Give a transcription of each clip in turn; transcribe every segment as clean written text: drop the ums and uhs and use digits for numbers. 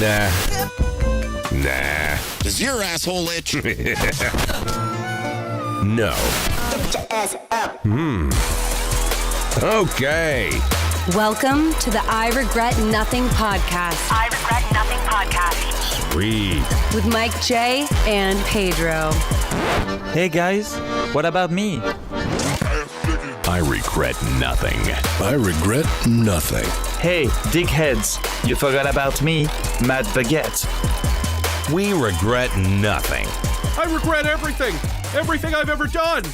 Nah. Does your asshole itch? No. Get your ass up. Okay. Welcome to the I Regret Nothing podcast. I Regret Nothing podcast. Sweet. With Mike J and Pedro. Hey guys, what about me? I regret nothing. I regret nothing. Hey, dickheads, you forgot about me, Matt Baguette. We regret nothing. I regret everything. Everything I've ever done.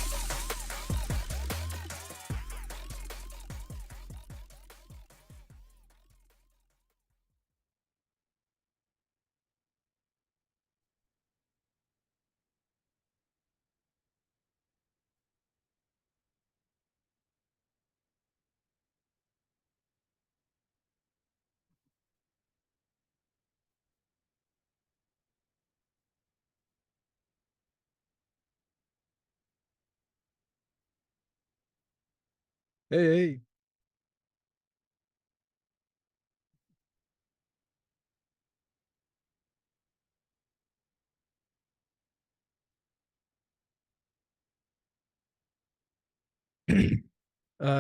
Hey.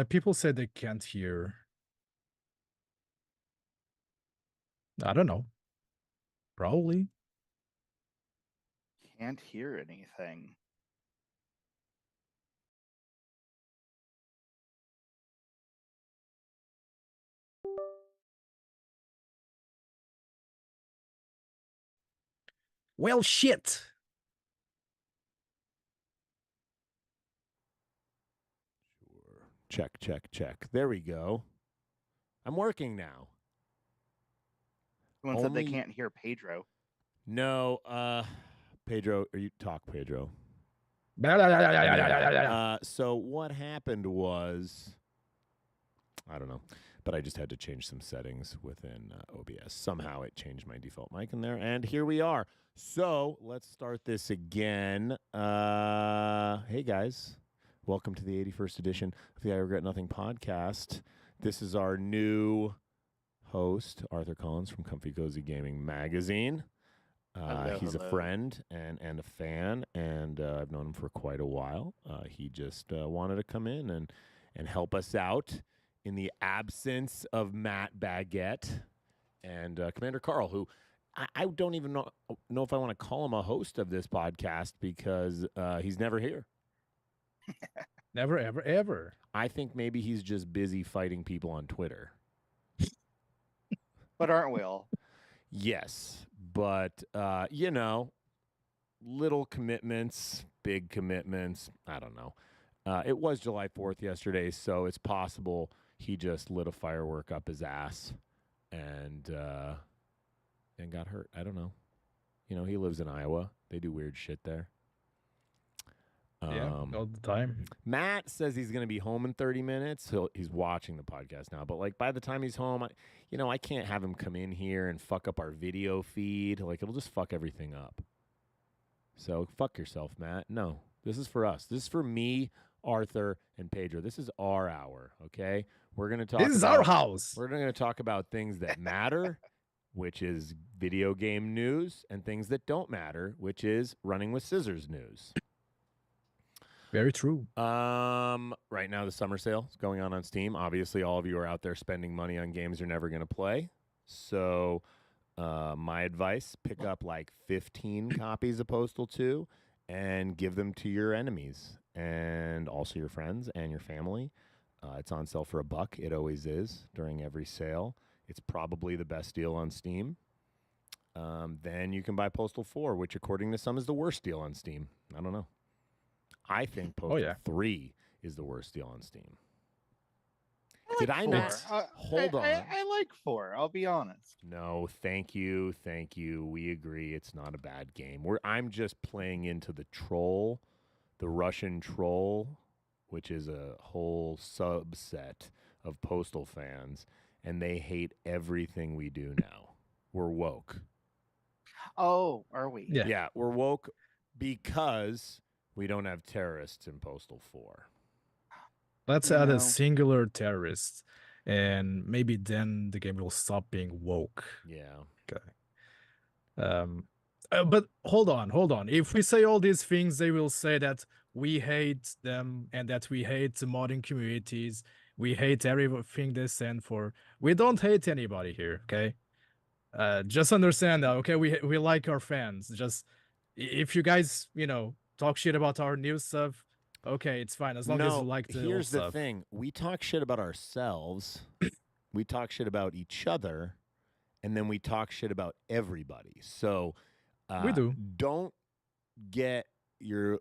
People said they can't hear. I don't know. Probably. Can't hear anything. Well, shit. Check, check, check. There we go. I'm working now. Someone said they can't hear Pedro. No, Pedro, or you talk, Pedro. So what happened was, I don't know, but I just had to change some settings within OBS. Somehow it changed my default mic in there, and here we are. So let's start this again. Hey, guys. Welcome to the 81st edition of the I Regret Nothing podcast. This is our new host, Arthur Collins from Comfy Cozy Gaming Magazine. He's a friend and a fan, and I've known him for quite a while. He just wanted to come in and help us out in the absence of Matt Baguette and Kommander Karl, who I don't even know if I want to call him a host of this podcast because he's never here. Never, ever, ever. I think maybe he's just busy fighting people on Twitter. But aren't we all? Yes, but, little commitments, big commitments. I don't know. It was July 4th yesterday, so it's possible he just lit a firework up his ass and got hurt. I don't know. He lives in Iowa. They do weird shit there. All the time. Matt says he's going to be home in 30 minutes. He's watching the podcast now, but by the time he's home, I can't have him come in here and fuck up our video feed. It'll just fuck everything up. So fuck yourself, Matt. No, this is for us. This is for me, Arthur, and Pedro. This is our hour. Okay, we're going to talk. This is our house. We're going to talk about things that matter, which is video game news, and things that don't matter, which is running with scissors news. Very true. Right now, the summer sale is going on Steam. Obviously, all of you are out there spending money on games you're never going to play. So my advice, pick up 15 copies of Postal 2 and give them to your enemies and also your friends and your family. It's on sale for $1. It always is during every sale. It's probably the best deal on Steam. Then you can buy Postal 4, which according to some is the worst deal on Steam. I don't know. I think Postal 3 is the worst deal on Steam. Did I not? Hold on. I like 4. I'll be honest. No, thank you. We agree it's not a bad game. I'm just playing into the troll, the Russian troll, which is a whole subset of Postal fans, and they hate everything we do now. We're woke. Oh, are we? Yeah, we're woke because we don't have terrorists in Postal 4. Let's add a singular terrorist, and maybe then the game will stop being woke. Yeah. Okay. But hold on. If we say all these things, they will say that we hate them and that we hate the modding communities. We hate everything they stand for. We don't hate anybody here, okay? Just understand that, okay? We like our fans. Just if you guys, talk shit about our new stuff, okay, it's fine as long as you like the old here's the stuff. thing. We talk shit about ourselves. We talk shit about each other. And then we talk shit about everybody. So We do. Don't get your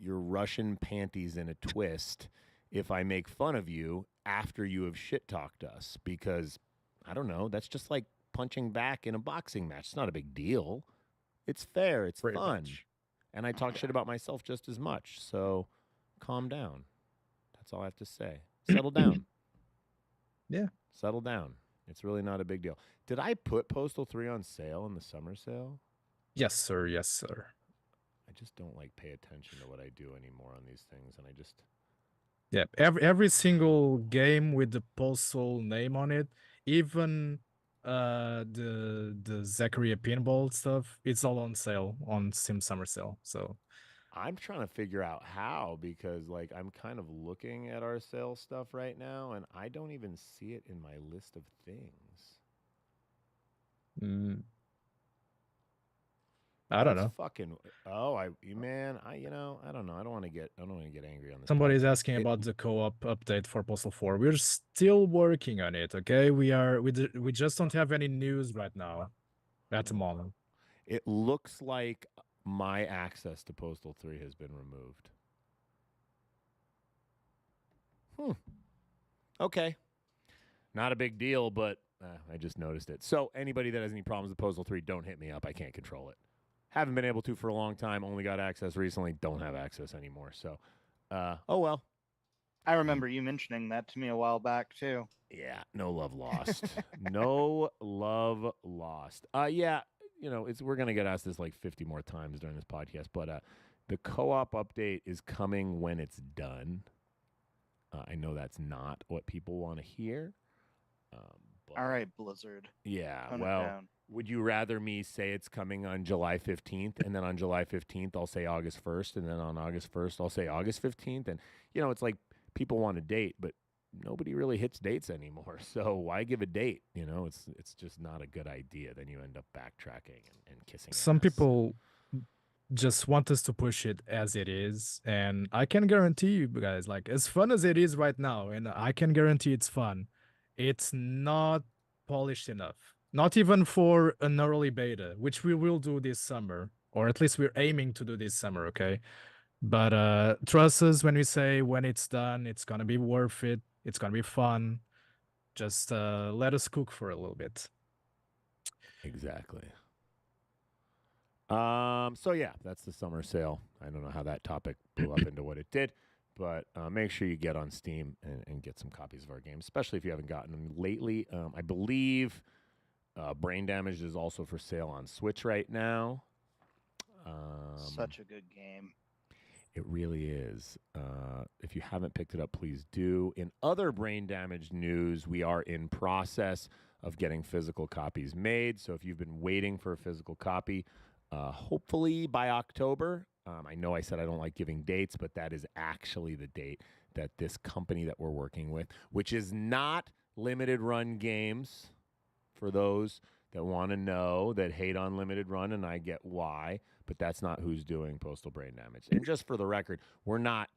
Russian panties in a twist if I make fun of you after you have shit talked us, because I don't know, that's just like punching back in a boxing match. It's not a big deal. It's fair. It's Pretty fun. much. And I talk shit about myself just as much. So calm down. That's all I have to say. Settle down. Yeah. Settle down. It's really not a big deal. Did I put Postal 3 on sale in the summer sale? Yes, sir. Yes, sir. I just don't like pay attention to what I do anymore on these things, and I just Yeah, every single game with the Postal name on it, even the Zachary pinball stuff, it's all on sale on Steam Summer Sale. So I'm trying to figure out how, because like I'm kind of looking at our sale stuff right now, and I don't even see it in my list of things. I don't That's know. Fucking I don't know. I don't want to get angry on this. Somebody's podcast. asking about the co-op update for Postal 4. We're still working on it. Okay, we just don't have any news right now at the moment. It looks like my access to Postal 3 has been removed. Okay. Not a big deal, but I just noticed it. So anybody that has any problems with Postal 3, don't hit me up. I can't control it. Haven't been able to for a long time. Only got access recently. Don't have access anymore. So, oh well. I remember you mentioning that to me a while back too. Yeah, no love lost. No love lost. Yeah, we're gonna get asked this like 50 more times during this podcast, but the co-op update is coming when it's done. I know that's not what people want to hear. All right, Blizzard. Yeah, Tone it well, down. would you rather me say it's coming on July 15th, and then on July 15th I'll say August 1st, and then on August 1st I'll say August 15th, and it's like people want a date, but nobody really hits dates anymore. So why give a date? It's just not a good idea. Then you end up backtracking and kissing. Some ass. people just want us to push it as it is, and I can guarantee you guys, like, as fun as it is right now, and I can guarantee it's fun, it's not polished enough. Not even for an early beta, which we will do this summer, or at least we're aiming to do this summer, okay? But trust us when we say when it's done, it's gonna be worth it. It's gonna be fun. Just let us cook for a little bit. Exactly. So yeah, that's the summer sale. I don't know how that topic blew up into what it did, but make sure you get on Steam and get some copies of our games, especially if you haven't gotten them lately. I believe Brain Damage is also for sale on Switch right now. Such a good game. It really is. If you haven't picked it up, please do. In other Brain Damage news, we are in process of getting physical copies made. So if you've been waiting for a physical copy, hopefully by October. I know I said I don't like giving dates, but that is actually the date that this company that we're working with, which is not Limited Run Games, for those that want to know, that hate on Limited Run, and I get why, but that's not who's doing Postal Brain Damage. And just for the record, we're not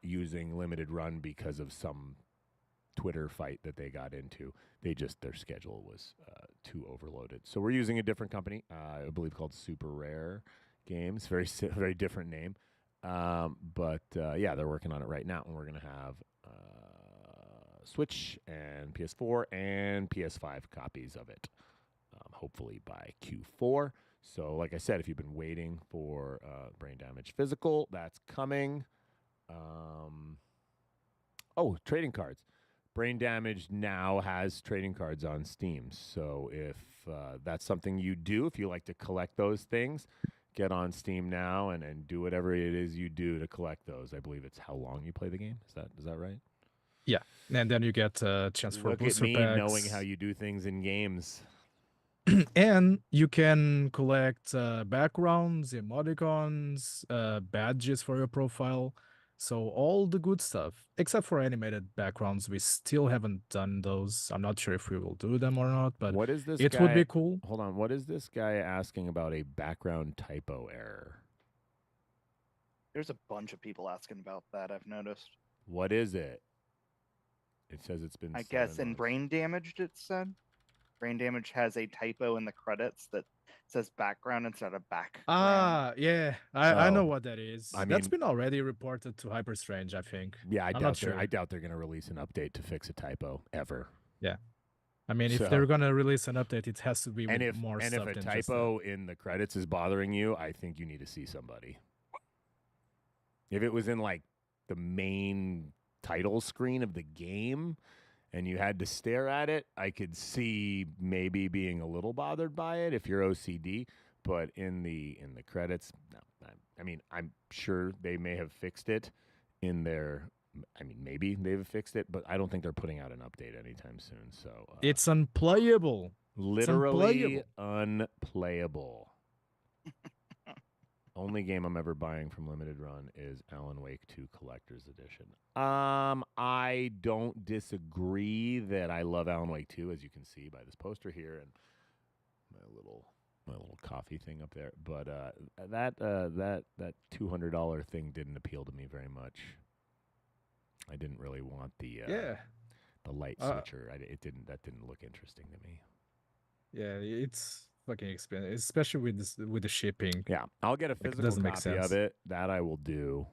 using Limited Run because of some Twitter fight that they got into. Their schedule was too overloaded. So we're using a different company, I believe called Super Rare Games. Very different name. But yeah, they're working on it right now, and we're going to have Switch and PS4 and PS5 copies of it, hopefully by Q4. So like I said, if you've been waiting for Brain Damage Physical, that's coming. Trading cards. Brain Damage now has trading cards on Steam. So if that's something you do, if you like to collect those things, get on Steam now and do whatever it is you do to collect those. I believe it's how long you play the game. Is that right? Yeah, and then you get a chance for Look at booster me packs. knowing how you do things in games. And you can collect backgrounds, emoticons, badges for your profile. So all the good stuff, except for animated backgrounds. We still haven't done those. I'm not sure if we will do them or not, but What is this it guy? would be cool. Hold on. What is this guy asking about a background typo error? There's a bunch of people asking about that, I've noticed. What is it? It says it's been I guess 7 in months. Brain Damaged it said. Brain Damage has a typo in the credits that says background instead of background. Ah, yeah, I know So, what that is. I That's mean- been already reported to Hyperstrange, I think. Yeah, I'm not I sure. doubt they're going to release an update to fix a typo ever. I mean, if So- they're gonna release an update, it has to be with And if more and stuff if a than just that. typo in the credits is bothering you, I think you need to see somebody. If it was in like the main title screen of the game and you had to stare at it, I could see maybe being a little bothered by it if you're OCD. But in the credits, no. I mean, I'm sure they may have fixed it in their. I mean, maybe they've fixed it, but I don't think they're putting out an update anytime soon. So It's unplayable. literally unplayable. Only game I'm ever buying from Limited Run is Alan Wake 2 Collector's Edition. I don't disagree that I love Alan Wake 2, as you can see by this poster here and my little coffee thing up there. But that $200 thing didn't appeal to me very much. I didn't really want the light switcher. That didn't look interesting to me. Yeah, it's fucking expensive, especially with the shipping. Yeah, I'll get a Like, it physical doesn't make copy sense. of it. That I will do.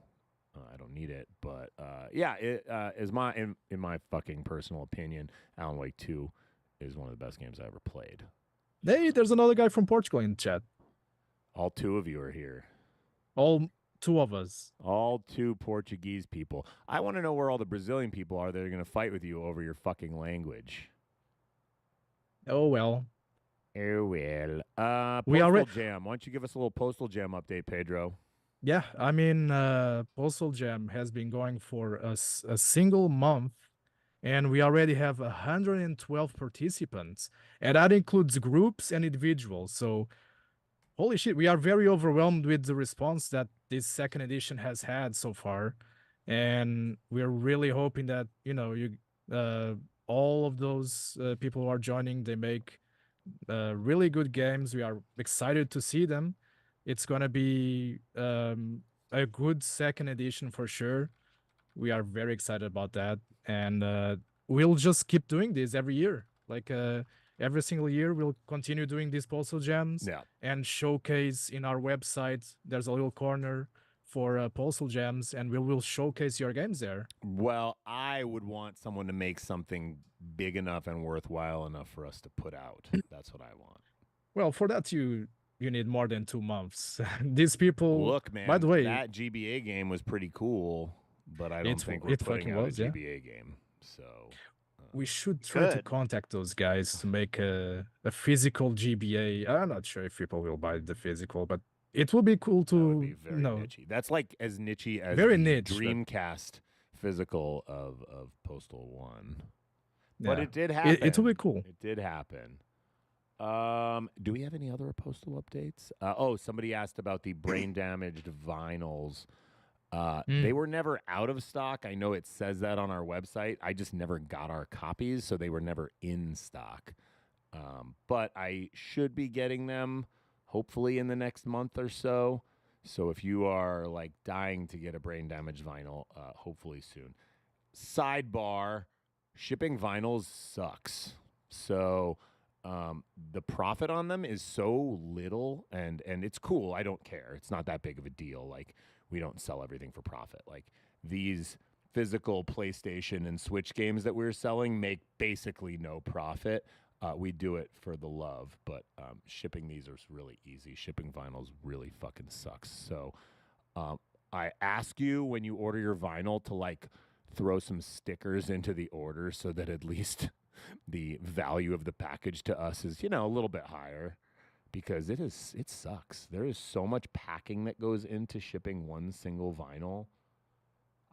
I don't need it, but yeah, it is in my fucking personal opinion, Alan Wake 2 is one of the best games I ever played. Hey, there's another guy from Portugal in chat. All 2 of you are here. All 2 of us. All 2 Portuguese people. I want to know where all the Brazilian people are that are going to fight with you over your fucking language. Oh well. Oh well. We Postal already- Jam. Why don't you give us a little Postal Jam update, Pedro? Yeah, I mean, Postal Jam has been going for a single month, and we already have 112 participants, and that includes groups and individuals. So, holy shit, we are very overwhelmed with the response that this second edition has had so far, and we're really hoping that all of those people who are joining, they make really good games. We are excited to see them. It's gonna be a good second edition for sure. We are very excited about that, and we'll just keep doing this every year. Like every single year, we'll continue doing these postal jams Yeah. and showcase in our website. There's a little corner for postal jams, and we will showcase your games there. Well, I would want someone to make something big enough and worthwhile enough for us to put out. That's what I want. Well, for that you need more than 2 months. These people. Look, man, by the way, that GBA game was pretty cool, but I don't It's- think we're it putting fucking out was, a yeah. GBA game. So we should try to Good. contact those guys to make a physical GBA. I'm not sure if people will buy the physical, but it will be cool that would to be very niche. That's like as niche as Very the niche, but- Dreamcast physical of Postal 1. But yeah. it did happen. It will be cool. It did happen. Do we have any other Postal updates? Somebody asked about the brain damaged vinyls. They were never out of stock. I know it says that on our website. I just never got our copies, so they were never in stock. But I should be getting them hopefully in the next month or so. So if you are like dying to get a brain damaged vinyl, hopefully soon. Sidebar, shipping vinyls sucks. So the profit on them is so little, and it's cool. I don't care. It's not that big of a deal. Like, we don't sell everything for profit. Like, these physical PlayStation and Switch games that we're selling make basically no profit. We do it for the love, but shipping these is really easy. Shipping vinyls really fucking sucks. So I ask you when you order your vinyl to like throw some stickers into the order so that at least the value of the package to us is, a little bit higher, because it sucks. There is so much packing that goes into shipping one single vinyl.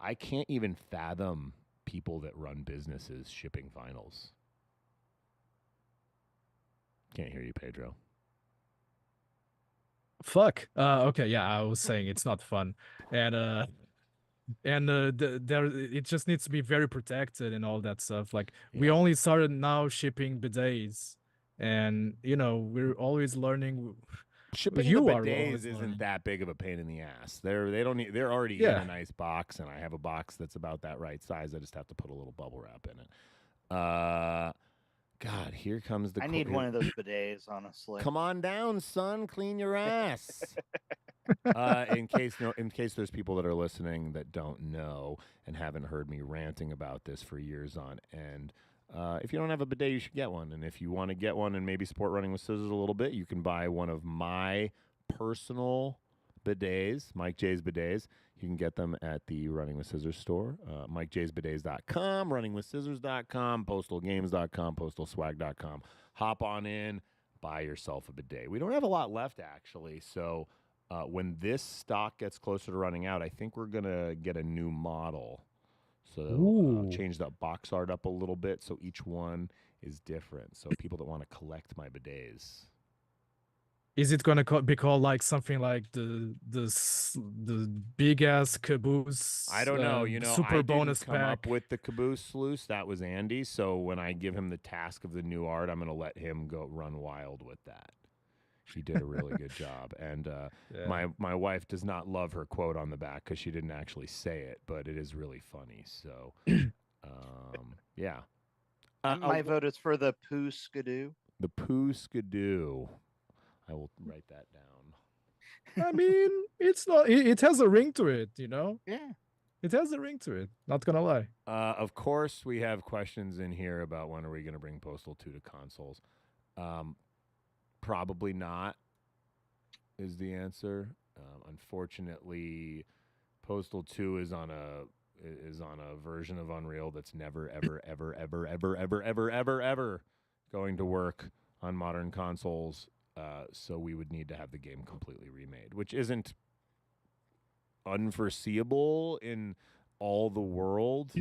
I can't even fathom people that run businesses shipping vinyls. Can't hear you, Pedro. Fuck. Okay, yeah, I was saying it's not fun, and there it just needs to be very protected and all that stuff. Like we Yeah. only started now shipping bidets, and we're always learning. Shipping You the are bidets always isn't learning. that big of a pain in the ass. They don't need, they're already in Yeah. a nice box, and I have a box that's about that right size. I just have to put a little bubble wrap in it. God, here comes the. I need one of those bidets, honestly. Come on down, son. Clean your ass. In case there's people that are listening that don't know and haven't heard me ranting about this for years on end. If you don't have a bidet, you should get one. And if you want to get one and maybe support Running with Scissors a little bit, you can buy one of my personal bidets, Mike J's bidets. You can get them at the Running with Scissors store, MikeJ'sBidets.com, RunningWithScissors.com, PostalGames.com, PostalSwag.com. Hop on in, buy yourself a bidet. We don't have a lot left, actually, so when this stock gets closer to running out, I think we're going to get a new model. So change that box art up a little bit so each one is different. So people that want to collect my bidets. Is it gonna be called like something like the big ass caboose? I don't know. Super I bonus didn't come pack. up with the caboose sluice. That was Andy. So when I give him the task of the new art, I'm going to let him go run wild with that. He did a really good job. And my wife does not love her quote on the back because she didn't actually say it, but it is really funny. So, yeah. My vote is for the Poo Skidoo. The Poo Skidoo. I will write that down. I mean, it's not. It has a ring to it, Yeah. It has a ring to it. Not gonna lie. Of course, we have questions in here about when are we going to bring Postal 2 to consoles. Probably not is the answer. Unfortunately, Postal 2 is on a version of Unreal that's never ever going to work on modern consoles. So we would need to have the game completely remade, which isn't unforeseeable in all the world,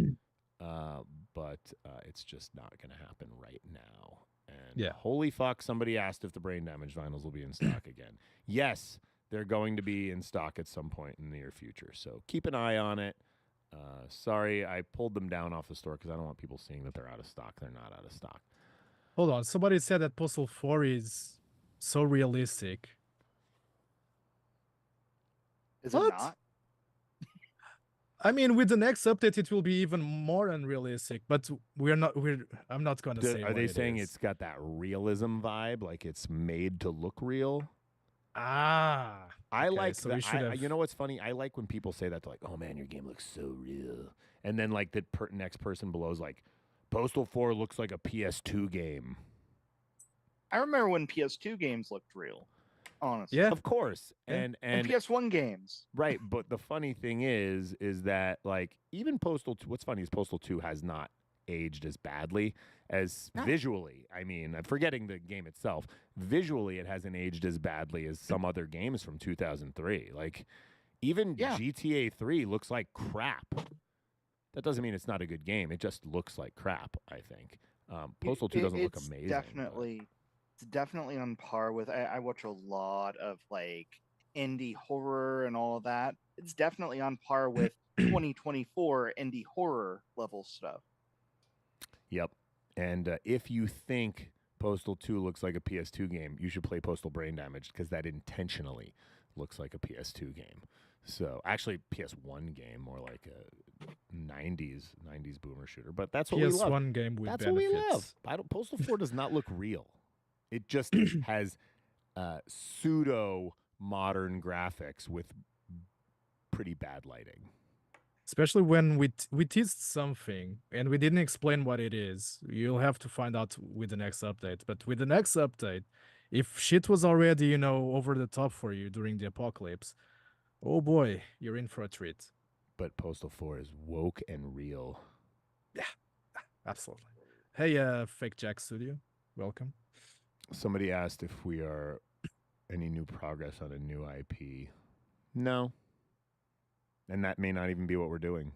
but it's just not going to happen right now. And holy fuck, somebody asked if the Brain Damage vinyls will be in stock again. Yes, they're going to be in stock at some point in the near future, so keep an eye on it. Sorry, I pulled them down off the store because I don't want people seeing that they're out of stock. They're not out of stock. Hold on. Somebody said that Postal 4 is so realistic. Is it not? I mean, with the next update, it will be even more unrealistic. But I'm not gonna say. Are they saying it's got that realism vibe, like it's made to look real? I like so that. You know what's funny? I like when people say that. They're like, "Oh man, your game looks so real," and then like the next person below is like, "Postal 4 looks like a PS2 game." I remember when PS2 games looked real. Honestly. Yeah, of course. Yeah. And PS1 games. Right, but the funny thing is that like even Postal 2, what's funny is Postal 2 has not aged as badly as visually. I mean, I'm forgetting the game itself. Visually, it hasn't aged as badly as some other games from 2003. Like even GTA 3 looks like crap. That doesn't mean it's not a good game. It just looks like crap, I think. Postal 2 doesn't look amazing. It's definitely on par with. I watch a lot of like indie horror and all of that. It's definitely on par with 2024 indie horror level stuff. Yep. And if you think Postal 2 looks like a PS2 game, you should play Postal Brain Damage because that intentionally looks like a PS2 game. So actually PS1 game, more like a 90s boomer shooter. But that's what we love. PS1 game with That's benefits. what we love. Postal 4 does not look real. It just has pseudo modern graphics with pretty bad lighting. Especially when we teased something and we didn't explain what it is. You'll have to find out with the next update. But with the next update, if shit was already, over the top for you during the apocalypse, oh boy, you're in for a treat. But Postal 4 is woke and real. Yeah, absolutely. Hey, Fake Jack Studio, welcome. Somebody asked if we are any new progress on a new IP. No. And that may not even be what we're doing.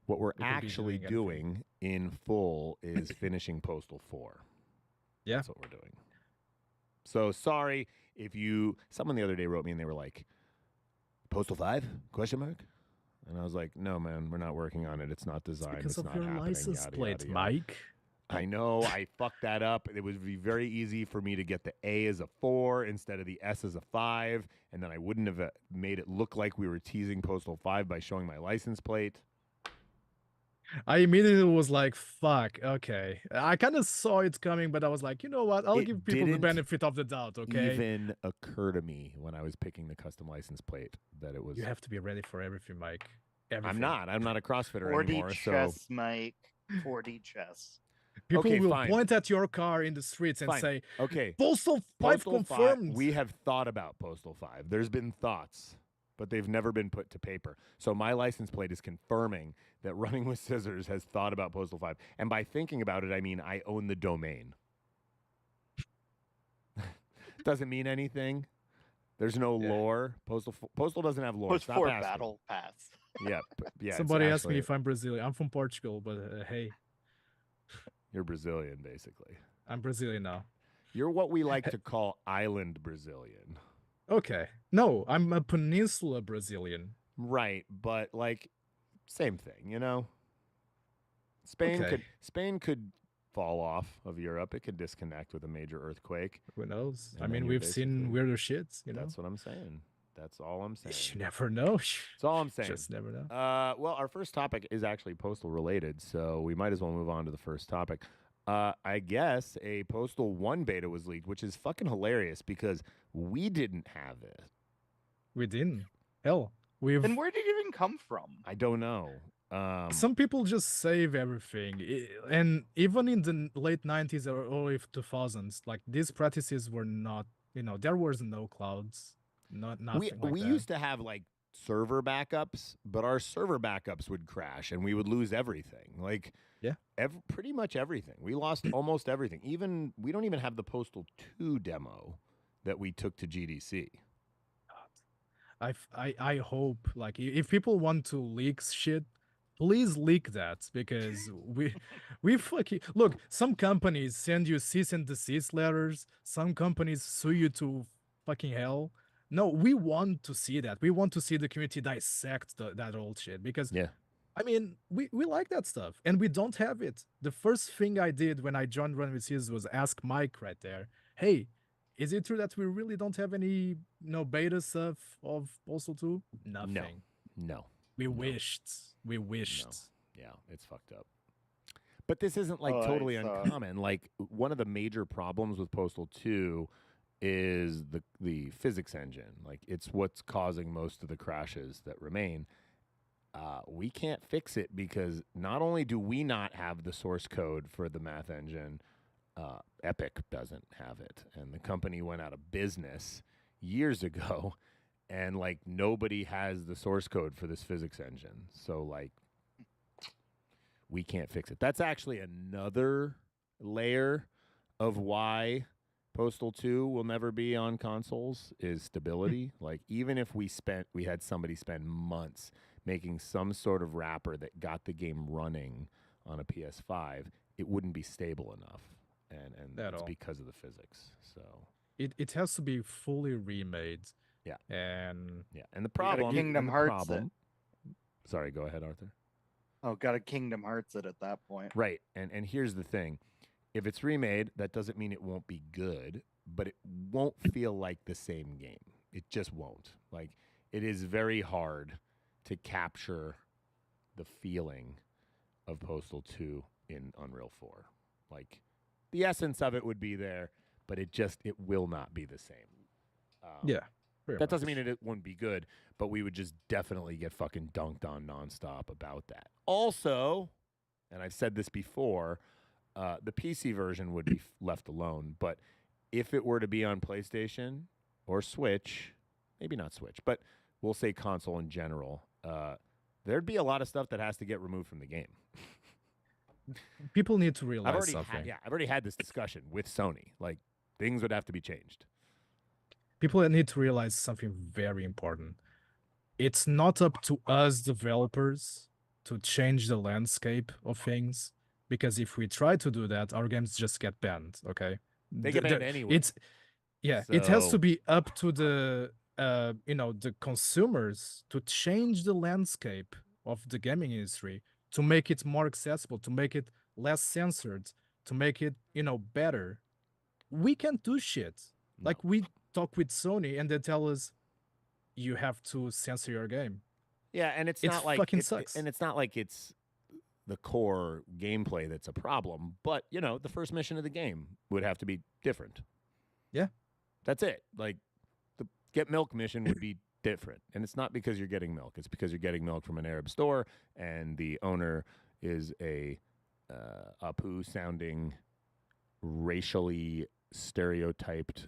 What we're actually doing in full is finishing Postal 4. Yeah. That's what we're doing. So sorry if someone the other day wrote me and they were like, Postal 5? Question mark? And I was like, no, man, we're not working on it. It's not designed. Because It's of not your happening. license Yada, plate, yada, yada. Mike. I know. I fucked that up. It would be very easy for me to get the A as a 4 instead of the S as a 5, and then I wouldn't have made it look like we were teasing Postal 5 by showing my license plate. I immediately was like, fuck, okay. I kind of saw it coming, but I was like, you know what? I'll It give people the didn't benefit of the doubt, okay? Even occur to me when I was picking the custom license plate that it was. You have to be ready for everything, Mike. I'm Everything. not. I'm not a CrossFitter 4D anymore. chess, Mike. 4D chess. People Okay, will fine. point at your car in the streets and Fine. say, Okay, Postal 5 Postal confirmed. 5, we have thought about Postal 5. There's been thoughts, but they've never been put to paper. So my license plate is confirming that Running with Scissors has thought about Postal 5. And by thinking about it, I mean I own the domain. Doesn't mean anything. There's no lore. Postal doesn't have lore. Post Stop 4 asking. battle pass. Yeah, yeah. it's Somebody asked me actually- if I'm Brazilian. I'm from Portugal, but hey, You're Brazilian, basically. I'm Brazilian now. You're what we like to call island Brazilian. Okay. No, I'm a peninsula Brazilian. Right, but like same thing, you know? Okay. Spain could fall off of Europe. It could disconnect with a major earthquake. Who knows? And I then mean, you're we've seen basically- weirder shits, you know? That's what I'm saying. That's all I'm saying. You never know. That's all I'm saying. Just never know. Well, our first topic is actually postal related, so we might as well move on to the first topic. I guess a Postal 1 beta was leaked, which is fucking hilarious because we didn't have it. We didn't. Hell, we've. Then where did it even come from? I don't know. Some people just save everything, and even in the late 90s or early 2000s, like these practices were not. You know, there was no clouds, nothing we like that. used to have like server backups, but our server backups would crash and we would lose everything. Like pretty much everything. We lost almost everything. Even we don't even have the Postal 2 demo that we took to GDC. I hope like if people want to leak shit, please leak that because we fucking look. Some companies send you cease and desist letters. Some companies sue you to fucking hell. No, we want to see that. We want to see the community dissect that old shit because I mean we like that stuff and we don't have it. The first thing I did when I joined Run with Seas was ask Mike right there, hey, is it true that we really don't have any beta stuff of Postal 2? Nothing. No. We wished. We wished. No. Yeah, it's fucked up. But this isn't like totally uncommon. Like one of the major problems with Postal 2 is the physics engine. Like it's what's causing most of the crashes that remain. We can't fix it because not only do we not have the source code for the math engine, Epic doesn't have it. And the company went out of business years ago. And like nobody has the source code for this physics engine. So like we can't fix it. That's actually another layer of why Postal 2 will never be on consoles is stability. Like even if we had somebody spend months making some sort of wrapper that got the game running on a PS5, it wouldn't be stable enough. And it's because of the physics. So it has to be fully remade. Yeah. And the problem. Kingdom Hearts it. Sorry, go ahead, Arthur. Oh, got a Kingdom Hearts it at that point. Right. And here's the thing. If it's remade, that doesn't mean it won't be good, but it won't feel like the same game. It just won't. Like it is very hard to capture the feeling of Postal 2 in Unreal 4. Like the essence of it would be there, but it will not be the same. That doesn't mean it wouldn't be good, but we would just definitely get fucking dunked on nonstop about that. Also, and I've said this before, the PC version would be left alone, but if it were to be on PlayStation or Switch, maybe not Switch, but we'll say console in general, there'd be a lot of stuff that has to get removed from the game. People need to realize something. I've already had this discussion with Sony. Like, things would have to be changed. People need to realize something very important. It's not up to us developers to change the landscape of things, because if we try to do that, our games just get banned, okay? They get banned anyway. Yeah, it has to So- be up to the the consumers to change the landscape of the gaming industry, to make it more accessible, to make it less censored, to make it better. We can't do shit. Like we talk with Sony and they tell us you have to censor your game. Yeah, and it's It not like fucking sucks. and it's not like it's the core gameplay that's a problem, but the first mission of the game would have to be different. Yeah. That's it. Like the get milk mission would be different. And it's not because you're getting milk. It's because you're getting milk from an Arab store and the owner is a Apu sounding racially stereotyped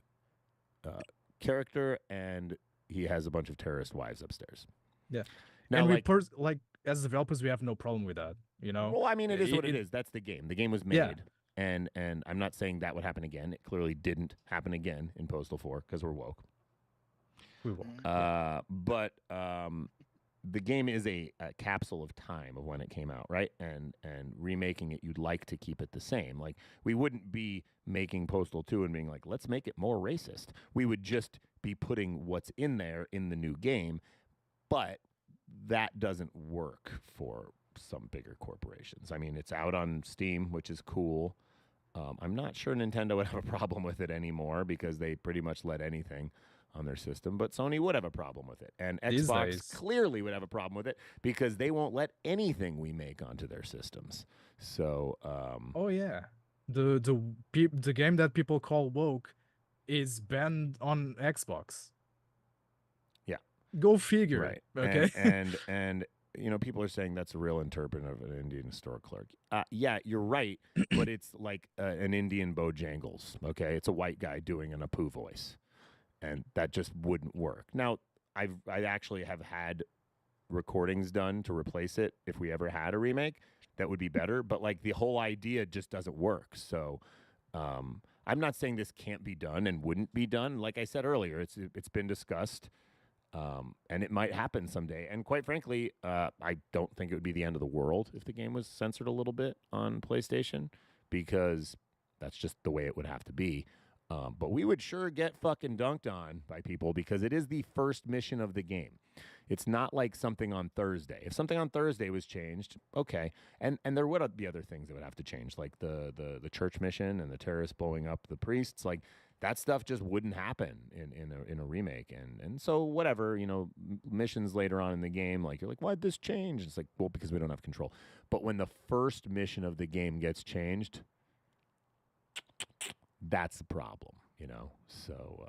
character and he has a bunch of terrorist wives upstairs. Yeah. Now, And like, as developers, we have no problem with that. well, I mean, it is what it is. That's the game. The game was made. Yeah. And I'm not saying that would happen again. It clearly didn't happen again in Postal 4 because we're woke. We will. But the game is a capsule of time of when it came out, right? And remaking it, you'd like to keep it the same. Like, we wouldn't be making Postal 2 and being like, let's make it more racist. We would just be putting what's in there in the new game. But that doesn't work for some bigger corporations. I mean, it's out on Steam, which is cool. I'm not sure Nintendo would have a problem with it anymore because they pretty much let anything on their system, but Sony would have a problem with it. And These Xbox days. clearly would have a problem with it because they won't let anything we make onto their systems. So, Oh yeah, the game that people call woke is banned on Xbox. Yeah. Go figure. right. Okay. And people are saying that's a real interpretation of an Indian store clerk. Yeah, you're right, but it's like an Indian Bojangles, okay? It's a white guy doing an Apu voice, and that just wouldn't work. Now, I actually have had recordings done to replace it if we ever had a remake. That would be better, but like the whole idea just doesn't work. So I'm not saying this can't be done and wouldn't be done. Like I said earlier, it's been discussed. And it might happen someday. And quite frankly, I don't think it would be the end of the world if the game was censored a little bit on PlayStation, because that's just the way it would have to be. But we would sure get fucking dunked on by people because it is the first mission of the game. It's not like something on Thursday. If something on Thursday was changed, okay. And there would be other things that would have to change, like the church mission and the terrorists blowing up the priests. Like, that stuff just wouldn't happen in a remake. And so whatever, missions later on in the game, like you're like, why'd this change? It's like, well, because we don't have control. But when the first mission of the game gets changed, that's the problem, So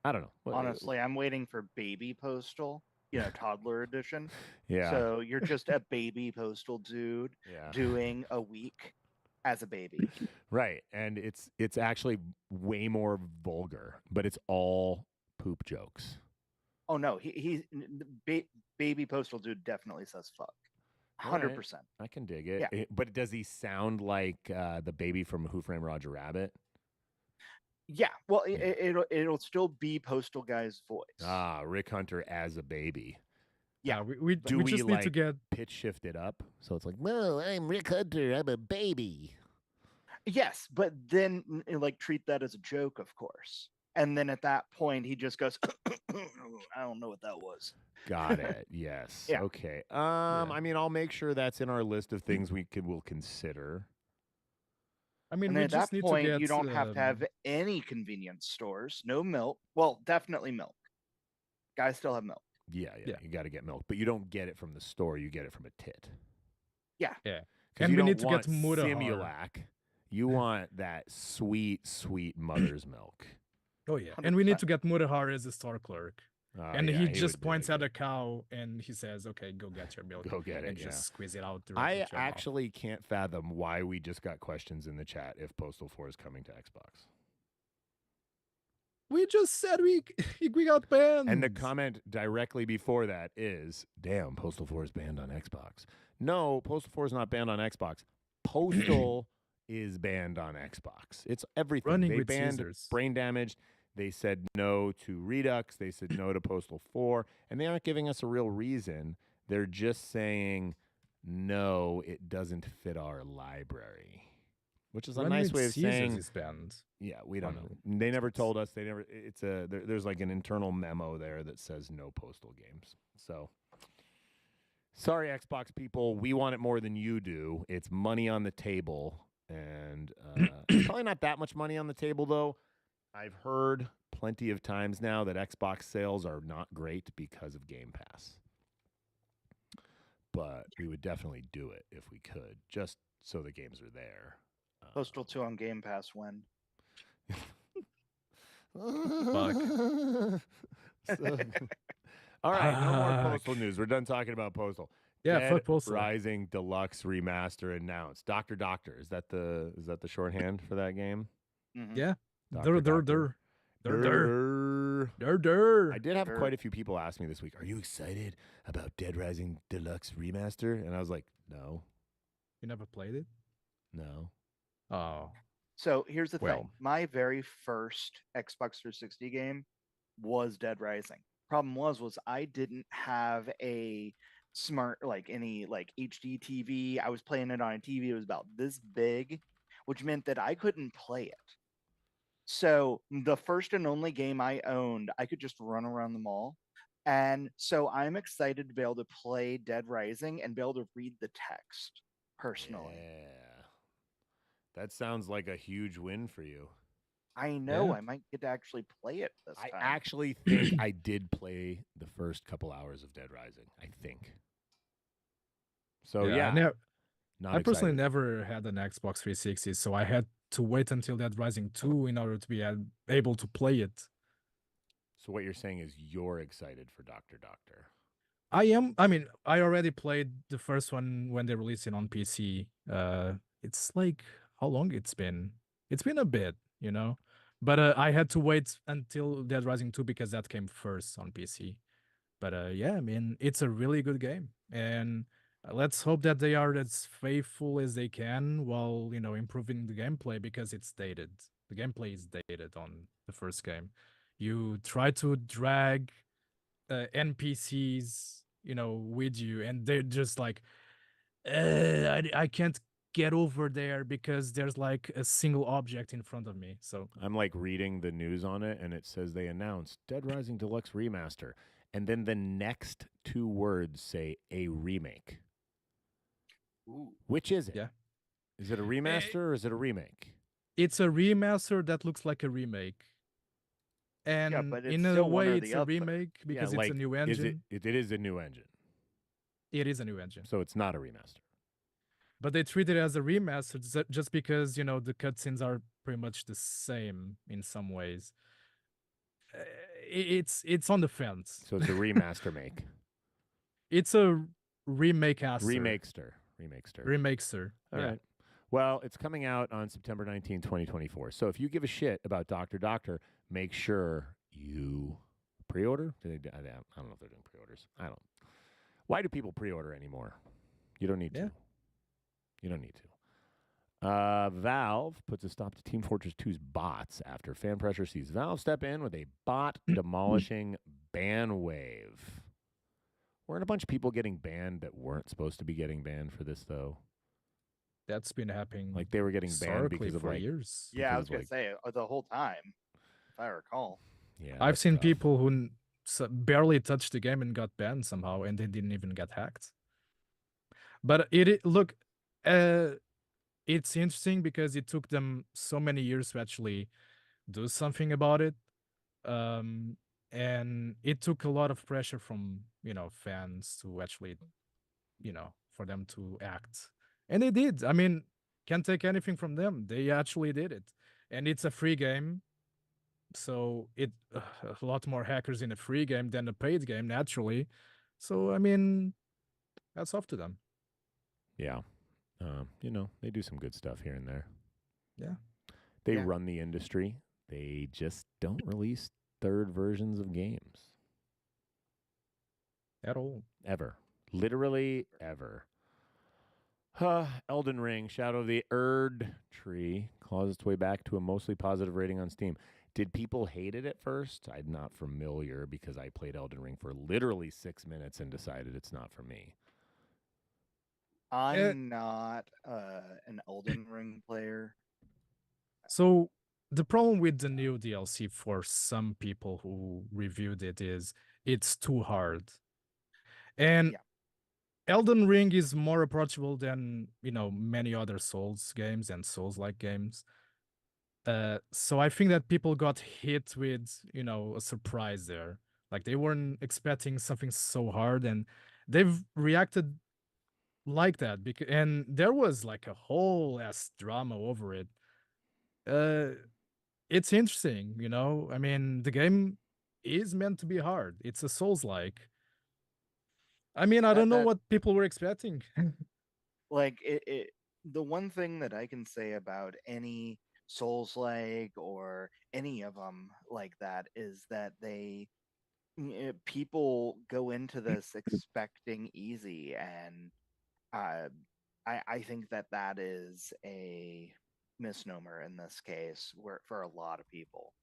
I don't know. Honestly, I'm waiting for Baby Postal, toddler edition. Yeah. So you're just a baby postal dude Yeah. doing a week as a baby. Right. And it's actually way more vulgar, but it's all poop jokes. Oh no, baby postal dude definitely says fuck. 100%. I can dig it. Yeah. But does he sound like the baby from Who Framed Roger Rabbit? Yeah. Well, it'll still be Postal Guy's voice. Ah, Rick Hunter as a baby. Yeah, we Do just we need to get pitch shift it up so it's like, well, I'm Rick Hunter, I'm a baby. Yes, but then treat that as a joke, of course. And then at that point, he just goes, I don't know what that was. Got it. Yes. Yeah. Okay. I mean, I'll make sure that's in our list of things we'll consider. I mean, And we at just that need point, to get you don't have to have any convenience stores, no milk. Well, definitely milk. Guys still have milk. Yeah. Yeah. You got to get milk, but you don't get it from the store. You get it from a tit. Yeah. Yeah. 'Cause And you we don't need to get want Mudahar. Simulac. You want that sweet, sweet mother's milk. Oh yeah, and we need 100%. to get Mudahar as a store clerk. And Yeah, he would just do points it. at a cow and he says, "Okay, go get your milk." Go get and it, just yeah. squeeze it out. I directly to your mouth. actually can't fathom why we just got questions in the chat if Postal 4 is coming to Xbox. We just said we got banned. And the comment directly before that is, damn, Postal 4 is banned on Xbox. No, Postal 4 is not banned on Xbox. Postal is banned on Xbox. It's everything. Running They with banned Caesars. Brain Damaged. They said no to Redux. They said no to Postal 4. And they aren't giving us a real reason. They're just saying, no, it doesn't fit our library. which is a When nice did way of Caesars saying. is banned? Yeah, we don't know. on They never Xbox? told us. They never. It's there's like an internal memo there that says no postal games. So sorry, Xbox people. We want it more than you do. It's money on the table, and probably not that much money on the table though. I've heard plenty of times now that Xbox sales are not great because of Game Pass. But we would definitely do it if we could, just so the games are there. Postal 2 on Game Pass when? All right, no more Fuck. Postal news. We're done talking about Postal. Yeah, Dead fuck Postal. Rising Deluxe Remaster announced. Doctor, is that the shorthand for that game? Mhm. Yeah. Doctor, Dur. I did have quite a few people ask me this week, are you excited about Dead Rising Deluxe Remaster? And I was like, no. You never played it? No. Oh. So here's the Well. thing. My very first Xbox 360 game was Dead Rising. Problem was I didn't have a smart any HD TV. I was playing it on a TV. It was about this big, which meant that I couldn't play it. So the first and only game I owned, I could just run around the mall. And so I'm excited to be able to play Dead Rising and be able to read the text personally. Yeah. That sounds like a huge win for you. I know. Yeah. I might get to actually play it this I time. actually think I did play the first couple hours of Dead Rising. I think. So yeah, I personally excited. never had an Xbox 360, so I had to wait until Dead Rising 2 in order to be able to play it. So what you're saying is you're excited for Doctor. I am. I mean, I already played the first one when they released it on PC. It's like how long it's been? It's been a bit, you know. But I had to wait until Dead Rising 2 because that came first on PC. But yeah, I mean, it's a really good game, and let's hope that they are as faithful as they can while improving the gameplay because it's dated. The gameplay is dated on the first game. You try to drag NPCs, with you, and they're just like, I can't get over there because there's like a single object in front of me. So I'm like reading the news on it, and it says they announced Dead Rising Deluxe Remaster, and then the next two words say a remake. Ooh. Which is it? Yeah. Is it a remaster or is it a remake? it's a remaster that looks like a remake. And but it's in a still one way, or it's the a other. remake because it's a new engine. It is a new engine, It is a new engine. so it's not a remaster. But they treat it as a remaster just because, the cutscenes are pretty much the same in some ways. It's on the fence. So it's a remaster make. It's a remake-aster. Remakester. All yeah. right. Well, it's coming out on September 19, 2024. So if you give a shit about Doctor, make sure you pre-order. I don't know if they're doing pre-orders. I don't. Why do people pre-order anymore? You don't need to. You don't need to. Valve puts a stop to Team Fortress 2's bots after fan pressure sees Valve step in with a bot demolishing ban wave. Weren't a bunch of people getting banned that weren't supposed to be getting banned for this, though? That's been happening. Like they were getting banned because of for like years. Yeah, I was because of, gonna like- say the whole time, if I recall. Yeah, I've that's seen tough. people who barely touched the game and got banned somehow, and they didn't even get hacked. But look, it's interesting because it took them so many years to actually do something about it, and it took a lot of pressure from fans to actually, for them to act, and they did. I mean, can't take anything from them. They actually did it, and it's a free game. So a lot more hackers in a free game than a paid game, naturally. So I mean, that's off to them. Yeah. They do some good stuff here and there. Yeah. They Yeah. run the industry. They just don't release third versions of games. At all. Ever. Literally ever. Elden Ring, Shadow of the Erd Tree, claws its way back to a mostly positive rating on Steam. Did people hate it at first? I'm not familiar because I played Elden Ring for literally 6 minutes and decided it's not for me. I'm not an Elden Ring player. So the problem with the new DLC for some people who reviewed it is it's too hard. And Yeah. Elden Ring is more approachable than, many other Souls games and Souls-like games. So I think that people got hit with, a surprise there. Like they weren't expecting something so hard, and they've reacted like that. And there was like a whole ass drama over it. It's interesting, I mean, the game is meant to be hard. It's a Souls-like. I mean, I don't know That what people were expecting. like the one thing that I can say about any Souls like or any of them like that is that people go into this expecting easy, and uh, I think that that is a misnomer in this case where for a lot of people.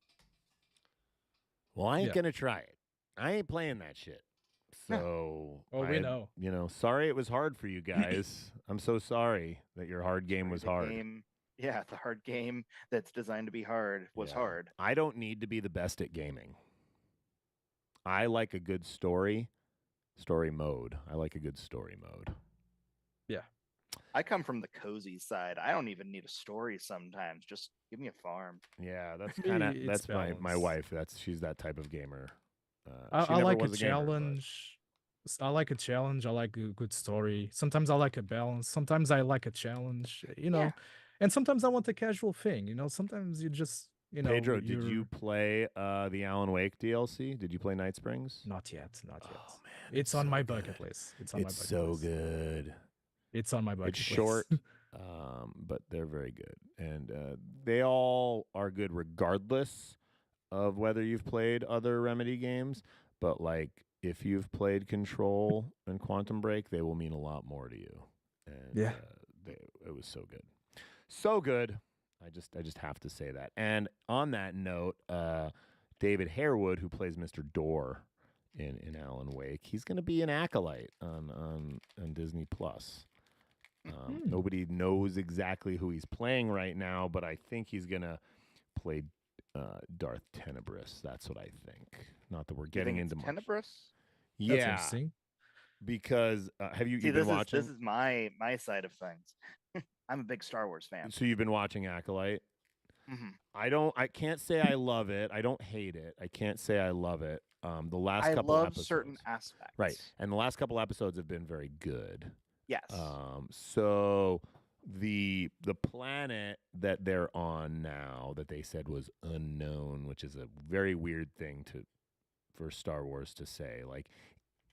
Well, I ain't Yeah. gonna try it. I ain't playing that shit. No. So, Oh, we know. Sorry it was hard for you guys. I'm so sorry that your hard game was The hard. Yeah, the hard game that's designed to be hard was Yeah. hard. I don't need to be the best at gaming. I like a good story mode. I like a good story mode. Yeah. I come from the cozy side. I don't even need a story sometimes. Just give me a farm. Yeah, that's Me, kind of it's that's my balanced. wife. She's that type of gamer. She I never like a was a gamer, but- challenge. I like a challenge. I like a good story. Sometimes I like a balance. Sometimes I like a challenge, Yeah. And sometimes I want a casual thing, Sometimes you just, Pedro, did you you're- play the Alan Wake DLC? Did you play Night Springs? Not yet. Not yet. Oh man, It's on so my good. bucket list. It's on my It's bucket so list. good. It's on my bucket It's list. short, but they're very good, and they all are good regardless of whether you've played other Remedy games. But like, if you've played Control and Quantum Break, they will mean a lot more to you. And Yeah. it was so good, so good. I just have to say that. And on that note, David Harewood, who plays Mr. Door in Alan Wake, he's going to be an acolyte on Disney Plus. Nobody knows exactly who he's playing right now, but I think he's going to play Darth Tenebris. That's what I think. Not that we're getting into much. Tenebris. That's Yeah, interesting. because have you See, you've been this watching? is my side of things. I'm a big Star Wars fan. So you've been watching Acolyte. Mhm. I can't say I love it. I don't hate it. I can't say I love it. The last I couple love episodes, certain aspects. right? And the last couple episodes have been very good. Yes. So the planet that they're on now that they said was unknown, which is a very weird thing for Star Wars to say. Like,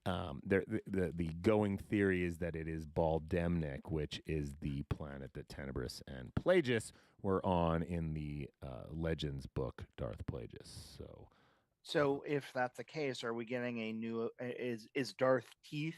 the going theory is that it is Baldemnik, which is the planet that Tenebris and Plagueis were on in the Legends book, Darth Plagueis. So if that's the case, are we getting a new? Is Darth Teeth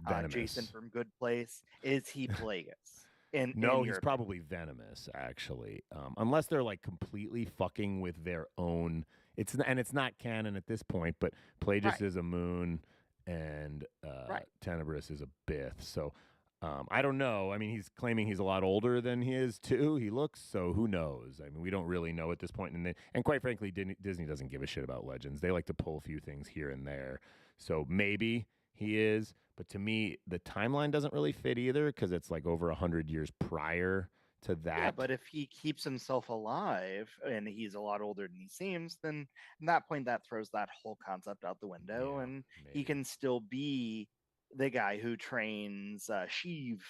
Jason Venomous. from Good Place? Is he Plagueis? No, in he's your probably venomous, actually. Unless they're like completely fucking with their own. It's not canon at this point, but Plagueis Right. is a moon and Right. Tenebris is a Bith. So I don't know. I mean, he's claiming he's a lot older than he is too. He looks, so who knows? I mean, we don't really know at this point. And quite frankly, Disney doesn't give a shit about Legends. They like to pull a few things here and there. So maybe he is. But to me, the timeline doesn't really fit either because it's like over 100 years prior to that. Yeah, but if he keeps himself alive and he's a lot older than he seems, then at that point that throws that whole concept out the window, Yeah, and maybe. he can still be the guy who trains Sheev.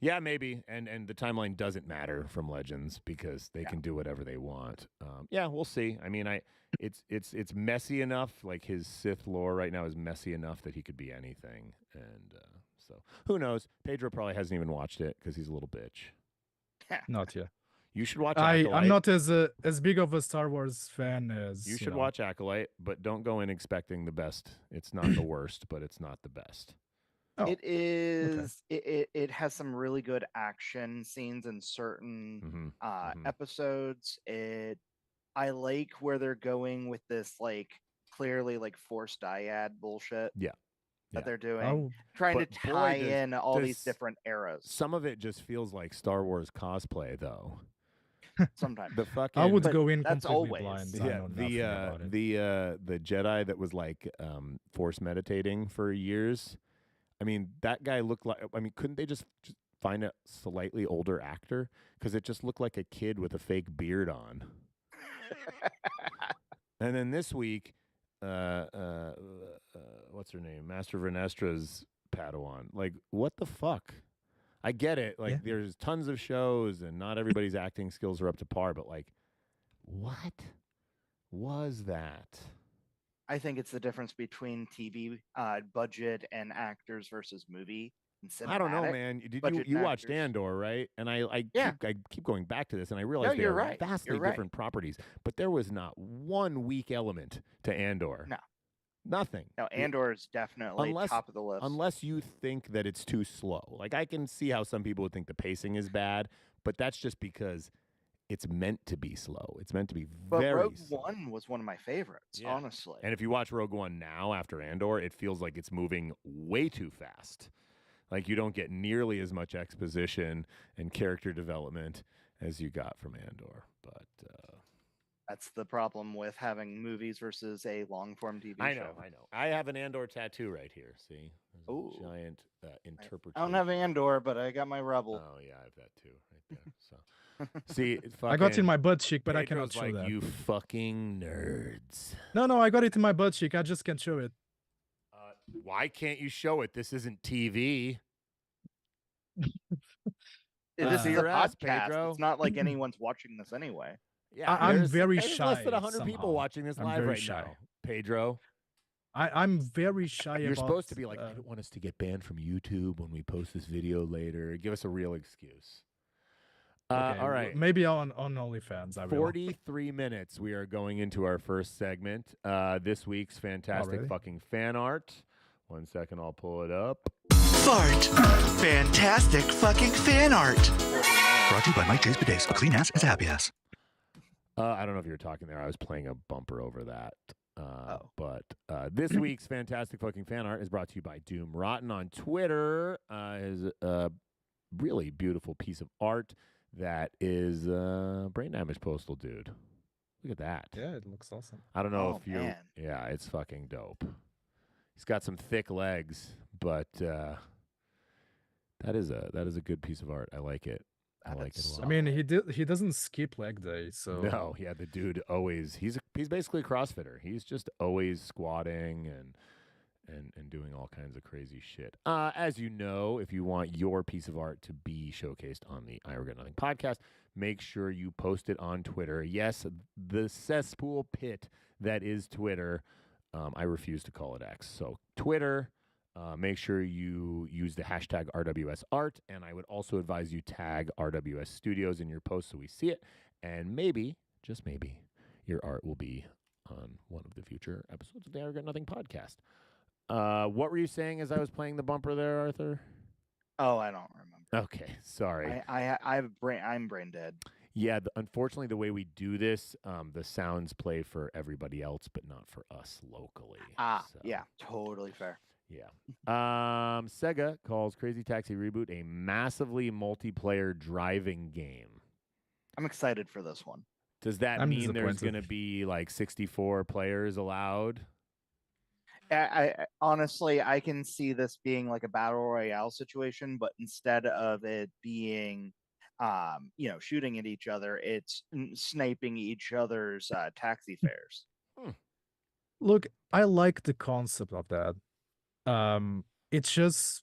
Yeah, maybe. And the timeline doesn't matter from Legends because they can do whatever they want. Yeah, we'll see. I mean, it's messy enough. Like his Sith lore right now is messy enough that he could be anything. And so who knows? Pedro probably hasn't even watched it because he's a little bitch. Not yet. You should watch Acolyte. I'm not as big of a Star Wars fan as You should watch Acolyte, but don't go in expecting the best. It's not the worst, but it's not the best. Oh, It is. It has some really good action scenes in certain episodes. I like where they're going with this, like clearly like forced dyad bullshit. Yeah. That they're doing, Oh, trying to But boy, tie does- in all these does different eras. Some of it just feels like Star Wars cosplay, though. sometimes. The fucking I would But go in that's completely always. blind. I know nothing about it. the Jedi that was like force meditating for years. I mean, that guy looked like. I mean, couldn't they just find a slightly older actor? Because it just looked like a kid with a fake beard on. And then this week, what's her name? Master Vernestra's Padawan. Like, what the fuck? I get it. Like, Yeah. there's tons of shows, and not everybody's acting skills are up to par. But like, what was that? I think it's the difference between TV budget and actors versus movie and cinematic. I don't know, man. Did budget you and watched actors. Andor, right? And I Yeah. keep going back to this, and I realize you're they're right. vastly You're right. different properties. But there was not one weak element to Andor. No. Nothing. No, Andor is definitely Unless- top of the list. Unless you think that it's too slow. Like, I can see how some people would think the pacing is bad, but that's just because it's meant to be slow. It's meant to be but very Rogue slow. One was one of my favorites, Yeah. honestly. And if you watch Rogue One now after Andor, it feels like it's moving way too fast. Like, you don't get nearly as much exposition and character development as you got from Andor. But That's the problem with having movies versus a long form TV I show. know. I have an Andor tattoo right here. See? There's a Ooh. giant interpretation. I don't have Andor, but I got my Rebel. Oh, yeah, I have that too right there. So, see, I got it in fucking my butt cheek, but I cannot Pedro's show like, that. you fucking nerds. No, I got it in my butt cheek. I just can't show it. Why can't you show it? This isn't TV. This is your a ass, podcast. Pedro. It's not like anyone's watching this anyway. Yeah, I'm there's- very there's less shy than 100 people somehow. watching this I'm live very right shy. now. Pedro, I'm very shy you're about. supposed to be like, I don't want us to get banned from YouTube when we post this video later. Give us a real excuse. Okay, All right. Maybe on OnlyFans. I will. 43 minutes. We are going into our first segment. This week's fantastic Already? fucking fan art. 1 second, I'll pull it up. Fart. Fantastic fucking fan art. Brought to you by Mike J's Bidets. A clean ass is a happy ass. I don't know if you were talking there. I was playing a bumper over that. Oh. But this week's fantastic fucking fan art is brought to you by Doom Rotten on Twitter. Is a really beautiful piece of art that is brain damage postal dude. Look at that. Yeah, it looks awesome. I don't know Oh, if you. man. Yeah, it's fucking dope. He's got some thick legs, but that is a good piece of art. I like it. I like it a lot. I mean, he doesn't skip leg day, so No, yeah, the dude always he's basically a CrossFitter. He's just always squatting and doing all kinds of crazy shit. As you know, if you want your piece of art to be showcased on the I Regret Nothing podcast, make sure you post it on Twitter. Yes, the cesspool pit that is Twitter. I refuse to call it X. So Twitter. Make sure you use the hashtag RWSArt, and I would also advise you tag RWS Studios in your post so we see it, and maybe, just maybe, your art will be on one of the future episodes of the I Regret Nothing podcast. What were you saying as I was playing the bumper there, Arthur? Oh, I don't remember. Okay, sorry. I'm brain dead. Yeah, unfortunately, the way we do this, the sounds play for everybody else, but not for us locally. So. Yeah, totally fair. Yeah. Sega calls Crazy Taxi Reboot a massively multiplayer driving game. I'm excited for this one. Does that I'm mean there's disappointed. going to be like 64 players allowed? I honestly, I can see this being like a battle royale situation, but instead of it being, shooting at each other, it's sniping each other's taxi fares. Look, I like the concept of that. It's just,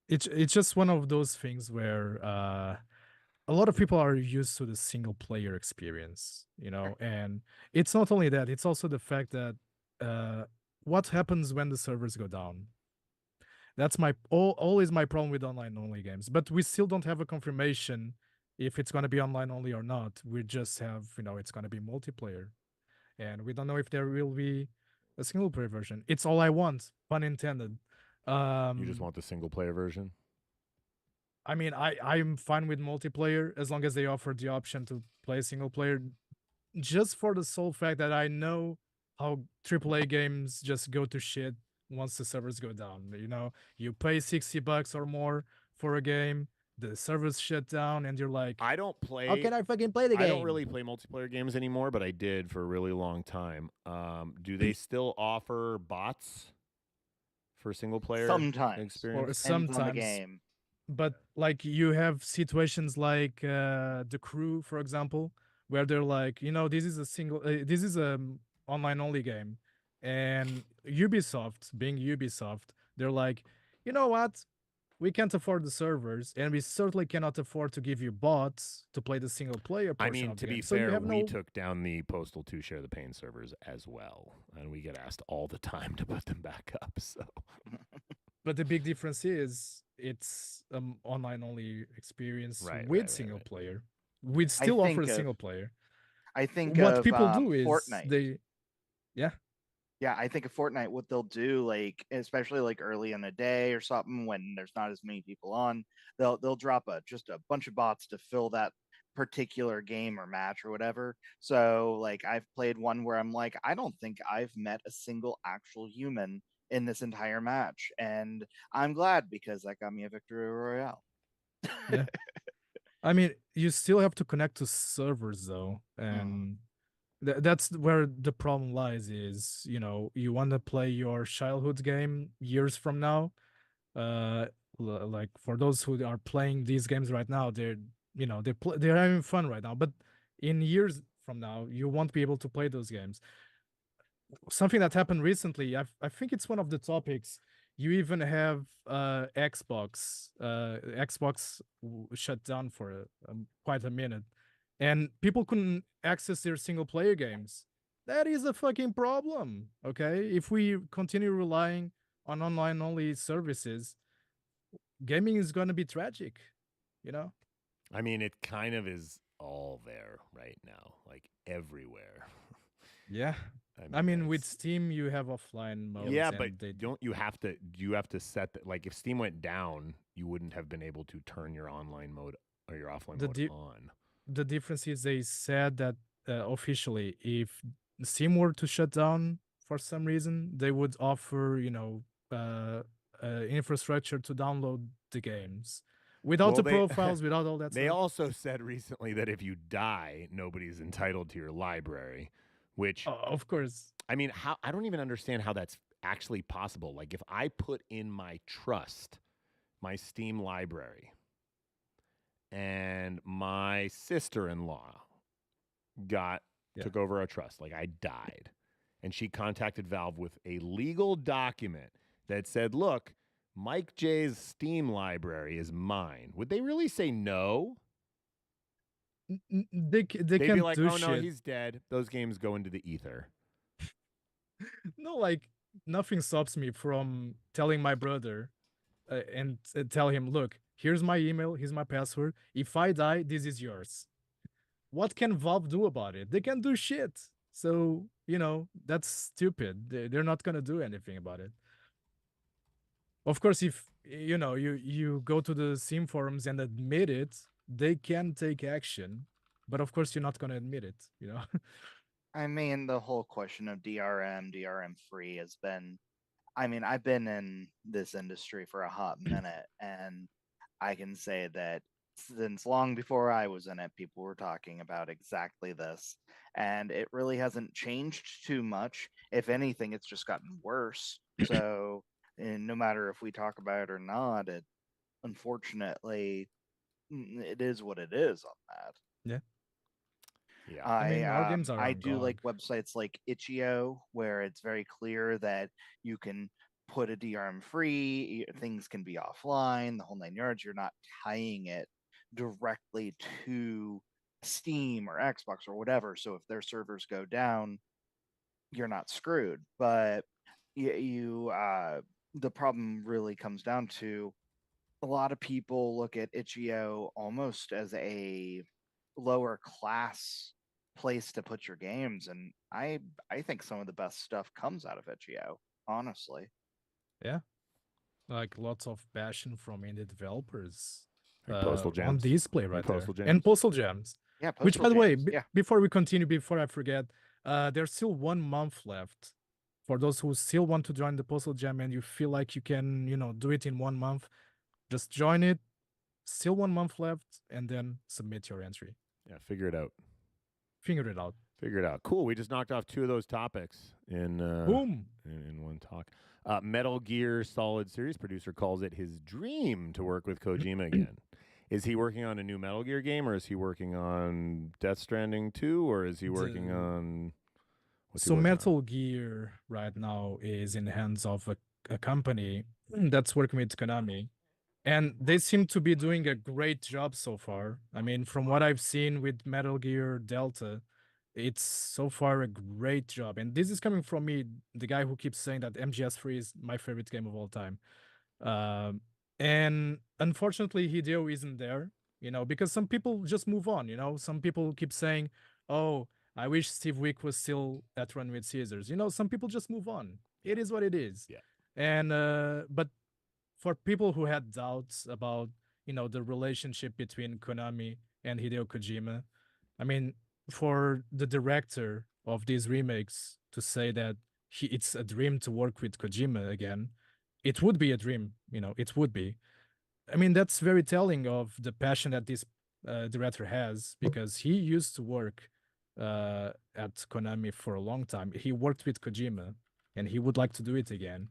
it's just one of those things where a lot of people are used to the single player experience, and it's not only that, it's also the fact that what happens when the servers go down. That's always my problem with online only games, but we still don't have a confirmation if it's going to be online only or not. We just have, it's going to be multiplayer, and we don't know if there will be a single player version. It's all I want, pun intended. You just want the single player version? I mean, I'm fine with multiplayer as long as they offer the option to play single player, just for the sole fact that I know how AAA games just go to shit once the servers go down. You pay $60 or more for a game, the servers shut down, and you're like, I don't play. how can I fucking play the game? I don't really play multiplayer games anymore, but I did for a really long time. Do they still offer bots for single player Sometimes. experience? Depends on the Sometimes, game. but like you have situations like the Crew, for example, where they're like, this is a online only game, and Ubisoft, being Ubisoft, they're like, you know what? We can't afford the servers, and we certainly cannot afford to give you bots to play the single player I portion mean, of to the game. be So you fair, have we no. took down the Postal 2 Share the Pain servers as well, and we get asked all the time to put them back up. So, But the big difference is it's online only experience Right, with right, single right. player. We'd still offer think a of- single player. I think What of people do is Fortnite. yeah, I think of Fortnite. What they'll do, like especially like early in the day or something, when there's not as many people on, they'll drop just a bunch of bots to fill that particular game or match or whatever. So like I've played one where I'm like, I don't think I've met a single actual human in this entire match, and I'm glad because that got me a victory royale. yeah. I mean, you still have to connect to servers though, and that's where the problem lies. Is you want to play your childhood game years from now. Like for those who are playing these games right now, they're they're having fun right now. But in years from now, you won't be able to play those games. Something that happened recently, I think it's one of the topics. You even have Xbox. Xbox shut down for quite a minute, and people couldn't access their single player games. That is a fucking problem. Okay, if we continue relying on online only services, gaming is going to be tragic. I mean, it kind of is all there right now, like everywhere. Yeah. I mean, with Steam, you have offline modes. Yeah, but you have to set that, like if Steam went down, you wouldn't have been able to turn your online mode or your offline mode on. The difference is they said that officially, if Steam were to shut down for some reason, they would offer, infrastructure to download the games without the profiles, without all that They stuff. also said recently that if you die, nobody's entitled to your library, which of course. I mean, I don't even understand how that's actually possible. Like if I put in my trust, my Steam library, and my sister-in-law took over our trust, like I died, and she contacted Valve with a legal document that said, look, Mike J's Steam library is mine. Would they really say no? They'd be like, oh no, he's dead. Those games go into the ether. No, like nothing stops me from telling my brother and tell him, look, here's my email, here's my password. If I die, this is yours. What can Valve do about it? They can't do shit. So, that's stupid. They're not going to do anything about it. Of course, if, you go to the Steam forums and admit it, they can take action. But of course, you're not going to admit it, I mean, the whole question of DRM free has been, I mean, I've been in this industry for a hot minute, and I can say that since long before I was in it, people were talking about exactly this, and it really hasn't changed too much. If anything, it's just gotten worse. So, and no matter if we talk about it or not, it unfortunately it is what it is on that. Yeah. Yeah, I mean, our games are I on do like GOG. websites like Itch.io, where it's very clear that you can put a DRM free, things can be offline, the whole 9 yards. You're not tying it directly to Steam or Xbox or whatever. So if their servers go down, you're not screwed. But the problem really comes down to a lot of people look at Itch.io almost as a lower class place to put your games, and I think some of the best stuff comes out of Itch.io, honestly. Yeah, like lots of passion from indie developers like Postal Gems on display right Postal there, Gems. and Postal Gems. Yeah, Which, by the way, yeah. before we continue, before I forget, there's still 1 month left for those who still want to join the Postal Gem, and you feel like you can, do it in 1 month. Just join it. Still 1 month left, and then submit your entry. Yeah, figure it out. Figure it out. Figure it out. Cool. We just knocked off 2 of those topics in Boom. in one talk. Metal Gear Solid Series producer calls it his dream to work with Kojima again. Is he working on a new Metal Gear game, or is he working on Death Stranding 2, or is he working on? So Metal Gear right now is in the hands of a company that's working with Konami, and they seem to be doing a great job so far. I mean, from what I've seen with Metal Gear Delta, it's so far a great job. And this is coming from me, the guy who keeps saying that MGS3 is my favorite game of all time. And unfortunately, Hideo isn't there, because some people just move on, Some people keep saying, oh, I wish Steve Wick was still at Run with Caesars. Some people just move on. It is what it is. Yeah. And, but for people who had doubts about, the relationship between Konami and Hideo Kojima, I mean, for the director of these remakes to say that it's a dream to work with Kojima again, it would be a dream, it would be. I mean, that's very telling of the passion that this director has, because he used to work at Konami for a long time. He worked with Kojima, and he would like to do it again.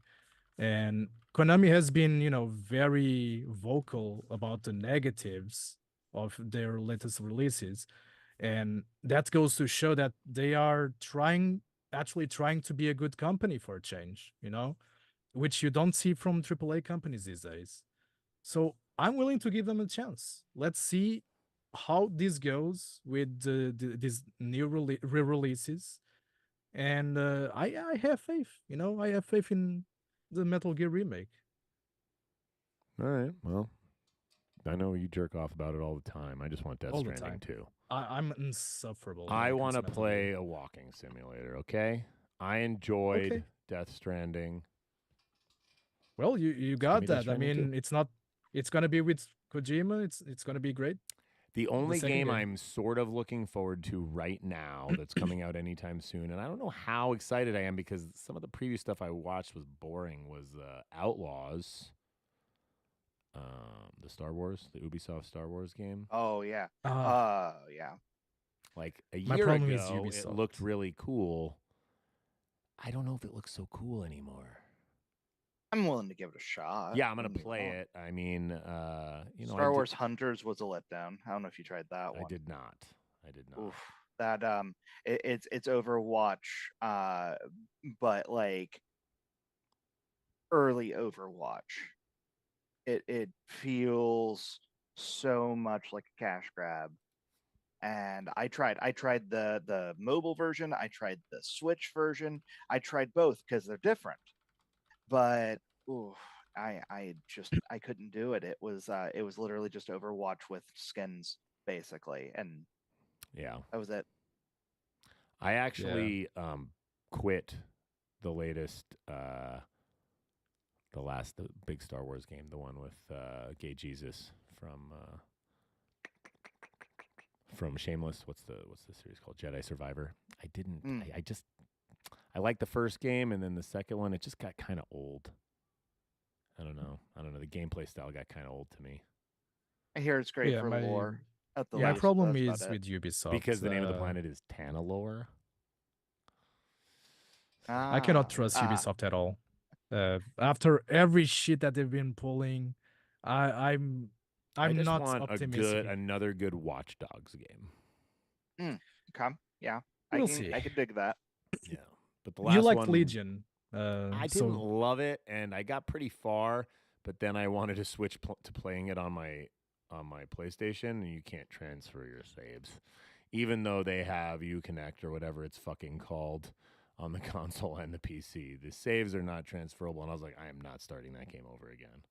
And Konami has been, very vocal about the negatives of their latest releases. And that goes to show that they are actually trying to be a good company for a change, which you don't see from AAA companies these days. So I'm willing to give them a chance. Let's see how this goes with these new re-releases. And I have faith, I have faith in the Metal Gear remake. All right, well, I know you jerk off about it all the time. I just want Death Stranding too. I'm insufferable. I want to play a walking simulator, okay? I enjoyed Death Stranding. Well, you got that. I mean, it's going to be with Kojima. It's going to be great. The only game I'm sort of looking forward to right now that's coming out anytime soon, and I don't know how excited I am because some of the previous stuff I watched was boring, was Outlaws. The Star Wars, the Ubisoft Star Wars game. Oh, yeah. Yeah. Like a year ago, it looked really cool. I don't know if it looks so cool anymore. I'm willing to give it a shot. Yeah, I'm going to play it. I mean, Star Wars Hunters was a letdown. I don't know if you tried that one. I did not. Oof. That it's Overwatch, but like early Overwatch. It feels so much like a cash grab. And I tried the mobile version, I tried the Switch version, I tried both because they're different. But I couldn't do it. It was literally just Overwatch with skins basically, and yeah, that was it. I actually quit the latest the big Star Wars game, the one with Gay Jesus from Shameless. What's the series called? Jedi Survivor. I didn't. I liked the first game, and then the second one, it just got kind of old. I don't know. The gameplay style got kind of old to me. I hear it's great for lore. My problem is with Ubisoft. Because the name of the planet is Tanalore. I cannot trust Ubisoft at all. After every shit that they've been pulling, I'm not optimistic. Another good Watch Dogs game. Okay, yeah, we'll see. I can dig that. Yeah, but the last you liked one, Legion. I didn't love it, and I got pretty far, but then I wanted to switch to playing it on my PlayStation, and you can't transfer your saves, even though they have Uconnect or whatever it's fucking called on the console and the PC. The saves are not transferable, and I was like, I am not starting that game over again.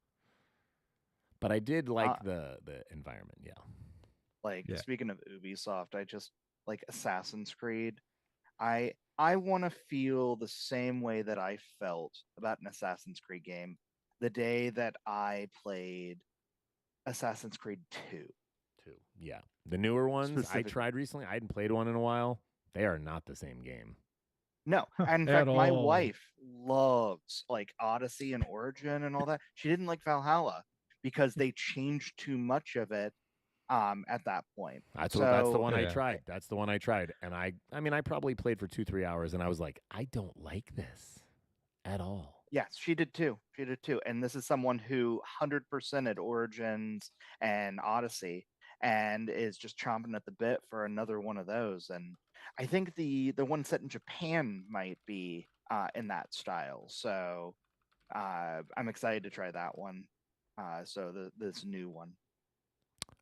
But I did like the environment, yeah. Speaking of Ubisoft, I just like Assassin's Creed. I want to feel the same way that I felt about an Assassin's Creed game the day that I played Assassin's Creed 2. Yeah. The newer ones I tried recently. I hadn't played one in a while. They are not the same game. No. In fact, my wife loves like Odyssey and Origin and all that. She didn't like Valhalla because they changed too much of it at that point. That's the So one I Yeah. tried. That's the one I tried. And I mean, I probably played for 2-3 hours and I was like, I don't like this at all. yes, she did too. She did too. And this is someone who 100% at Origins and Odyssey and is just chomping at the bit for another one of those. And I think the one set in Japan might be in that style. So I'm excited to try that one. This new one.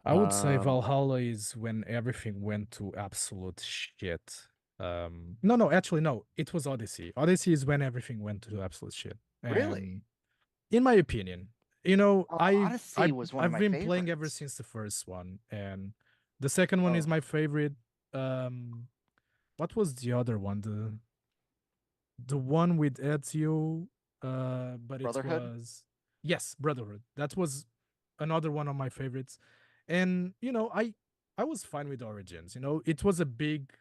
I would say Um, Valhalla is when everything went to absolute shit. No, actually, no. It was Odyssey. Odyssey is when everything went to absolute shit. Really? And in my opinion, you know, Oh, I Odyssey was one of I've my been playing ever favorites. since the first one, and the second one is Oh. my favorite. What was the other one? The one with Ezio, but it Brotherhood? was yes, Brotherhood. That was another one of my favorites. And you know, I was fine with Origins. You know, it was a big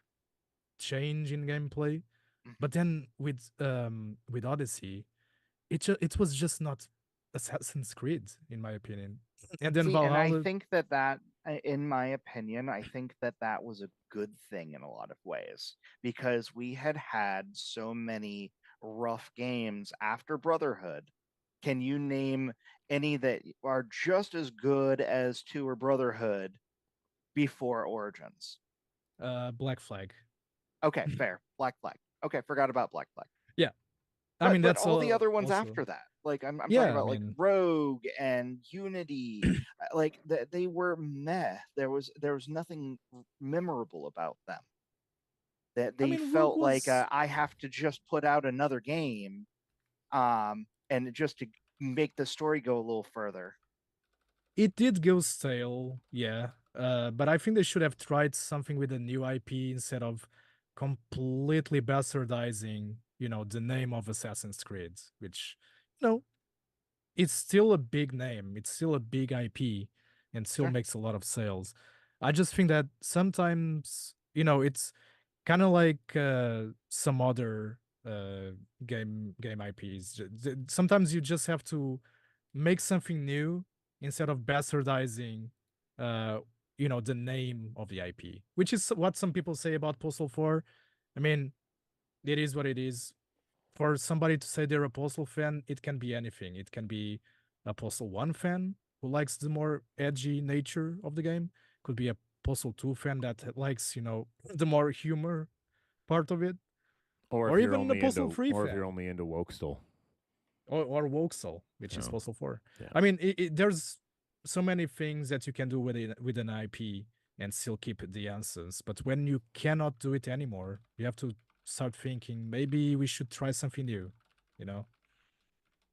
change in gameplay, Mhm. but then with Odyssey, it was just not Assassin's Creed in my opinion. And then See, and I Valhalla, think in my opinion, I think that was a good thing in a lot of ways because we had so many rough games after Brotherhood. Can you name any that are just as good as 2 or Brotherhood before Origins? Black Flag. Okay, fair. Black Flag. Okay, forgot about Black Flag. Yeah, I But mean that's all the other ones also after that, like I'm talking yeah. I about like mean, Rogue and Unity, like they were meh. There was nothing memorable about them. That I they mean, Rogue felt like was I have to just put out another game, and just to make the story go a little further. it did go stale, yeah. But I think they should have tried something with a new IP instead of completely bastardizing, you know, the name of Assassin's Creed, which, you know, it's still a big name, it's still a big IP, and still Sure. makes a lot of sales. I just think that sometimes, you know, it's kind of like some other game IPs. Sometimes you just have to make something new instead of bastardizing, uh, you know, the name of the IP, which is what some people say about Postal 4. I mean, it is what it is. For somebody to say they're a Postal fan, it can be anything. It can be a Postal 1 fan who likes the more edgy nature of the game. Could be a Postal 2 fan that likes, you know, the more humor part of it. or Or if you're even a only Postal into, 3 or if you're fan. only into Wokestal. Or Vauxhall, which is Oh, Postal 4. yeah. I mean, there's so many things that you can do with an IP and still keep the essence. But when you cannot do it anymore, you have to start thinking maybe we should try something new, you know?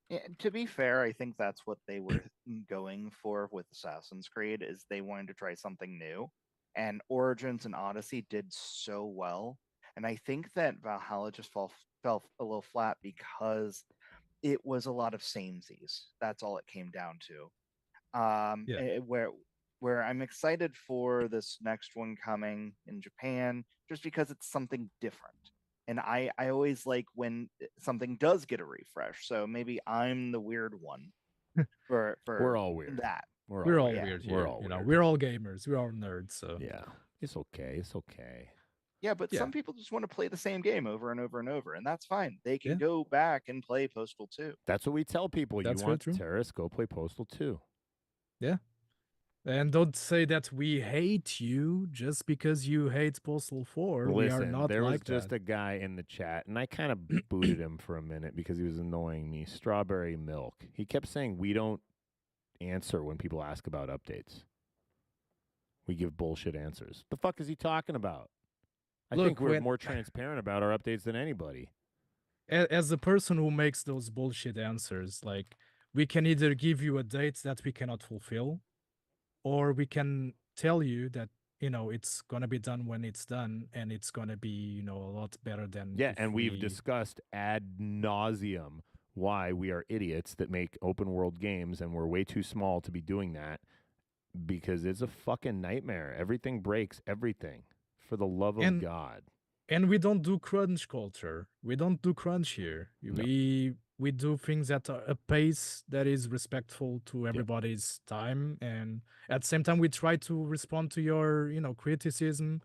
Yeah, to be fair, I think that's what they were going for with Assassin's Creed is they wanted to try something new. And Origins and Odyssey did so well. And I think that Valhalla just fell a little flat because it was a lot of samesies. That's all it came down to. Yeah. Where I'm excited for this next one coming in Japan, just because it's something different. And I always like when something does get a refresh. So maybe I'm the weird one for We're all weird. that. We're all weird. weird here. We're all you know, weird. we're all gamers. We're all nerds. So Yeah, it's okay. It's okay. Yeah, but Yeah. some people just want to play the same game over and over and over, and that's fine. They can Yeah. go back and play Postal 2. That's what we tell people. That's You very want true. terrorists? Go play Postal 2. Yeah. And don't say that we hate you just because you hate Postal 4. We are Listen, not there was like just that. a guy in the chat, and I kind of booted him for a minute because he was annoying me. Strawberry Milk. He kept saying we don't answer when people ask about updates. We give bullshit answers. The fuck is he talking about? I Look, think we're when- more transparent about our updates than anybody. As the person who makes those bullshit answers, like, we can either give you a date that we cannot fulfill, or we can tell you that, you know, it's going to be done when it's done, and it's going to be, you know, a lot better than Yeah, if and we've discussed ad nauseum why we are idiots that make open world games, and we're way too small to be doing that because it's a fucking nightmare. Everything breaks everything. For the love of And- God. And we don't do crunch culture. We don't do crunch here. No. We We do things at a pace that is respectful to everybody's time, and at the same time, we try to respond to your, criticism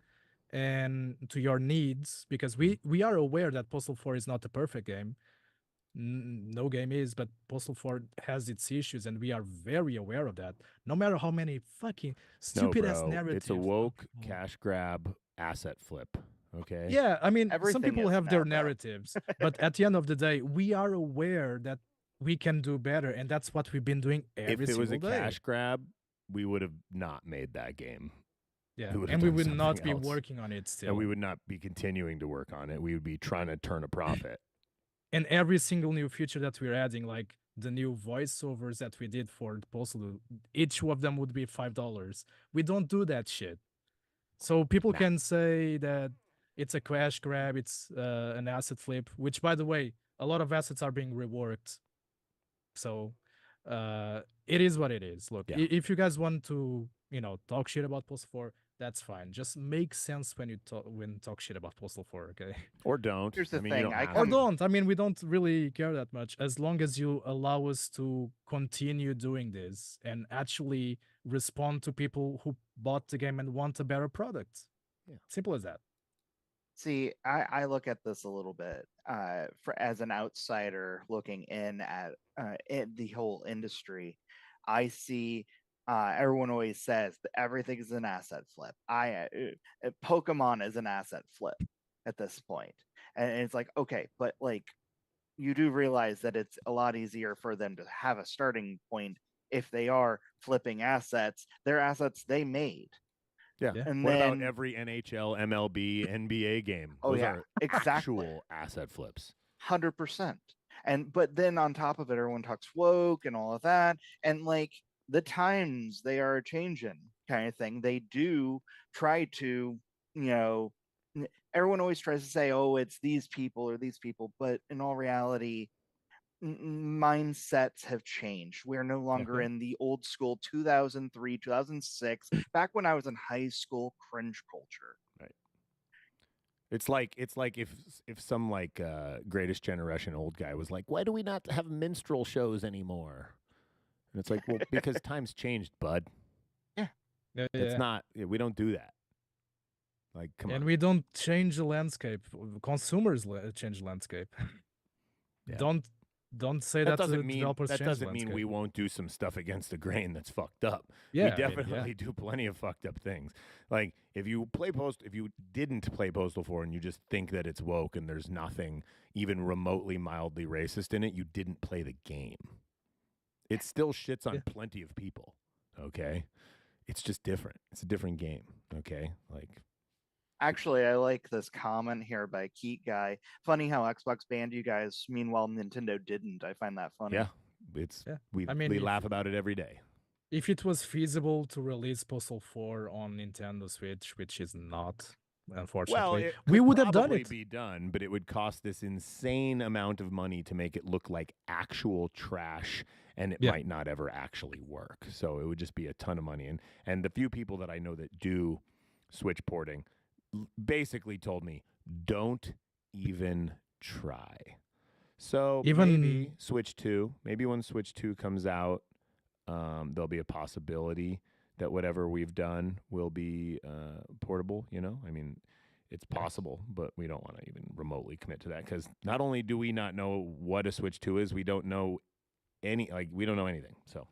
and to your needs, because we are aware that Postal 4 is not a perfect game. No game is, but Postal 4 has its issues, and we are very aware of that. No matter how many fucking stupid ass narratives. It's a woke cash grab asset flip. Okay. Yeah, I mean, some Everything people is have now, their bro. narratives, but at the end of the day, we are aware that we can do better, and that's what we've been doing every If it was a single day. cash grab, we would have not made that game. Yeah, we would and have we done would not something be else. working on it still. And we would not be continuing to work on it. We would be trying to turn a profit. And every single new feature that we're adding, like the new voiceovers that we did for the Postal, each of them would be $5. We don't do that shit. So people can say that it's a cash grab, it's an asset flip, which, by the way, a lot of assets are being reworked. So it is what it is. Look, if you guys want to, talk shit about Postal 4, that's fine. Just make sense when you talk shit about Postal 4, okay? Or don't. Here's the I mean, thing, You don't I have Or to. don't. I mean, we don't really care that much, as long as you allow us to continue doing this and actually respond to people who bought the game and want a better product. Yeah. Simple as that. See, I look at this a little bit as an outsider looking in at the whole industry. I see everyone always says that everything is an asset flip. Pokemon is an asset flip at this point, and it's like, okay, but like you do realize that it's a lot easier for them to have a starting point if they are flipping assets. They're assets they made. Yeah. And what then, about every NHL, MLB, NBA game? Oh, Those yeah, are exactly. actual asset flips. 100%. But then on top of it, everyone talks woke and all of that, and like the times they are changing, kind of thing. They do try to, everyone always tries to say, oh, it's these people or these people, but in all reality, mindsets have changed. We're no longer in the old school 2003, 2006, back when I was in high school cringe culture. Right. It's like if some Greatest Generation old guy was like, why do we not have minstrel shows anymore? And it's like, well, because times changed, bud. Yeah. It's not. We don't do that. Like, come on. And we don't change the landscape. Consumers change the landscape. Yeah. Don't say that that doesn't to mean developers that change the doesn't mean we landscape. won't do some stuff against the grain that's fucked up. Yeah, we I mean, definitely do plenty of fucked up things. Like if you didn't play Postal 4 and you just think that it's woke and there's nothing even remotely mildly racist in it, you didn't play the game. It still shits on plenty of people. Okay, it's just different. It's a different game. Okay, like. Actually, I like this comment here by Keat Guy. Funny how Xbox banned you guys, meanwhile Nintendo didn't. I find that funny. Yeah, we laugh about it every day. If it was feasible to release Postal 4 on Nintendo Switch, which is not, unfortunately, we would have done it. Be done, but it would cost this insane amount of money to make it look like actual trash, and it might not ever actually work. So it would just be a ton of money. And the few people that I know that do Switch porting basically told me, don't even try. So maybe Switch 2, maybe when Switch 2 comes out, there'll be a possibility that whatever we've done will be portable, I mean, it's possible, but we don't want to even remotely commit to that because not only do we not know what a Switch 2 is, we don't know anything. So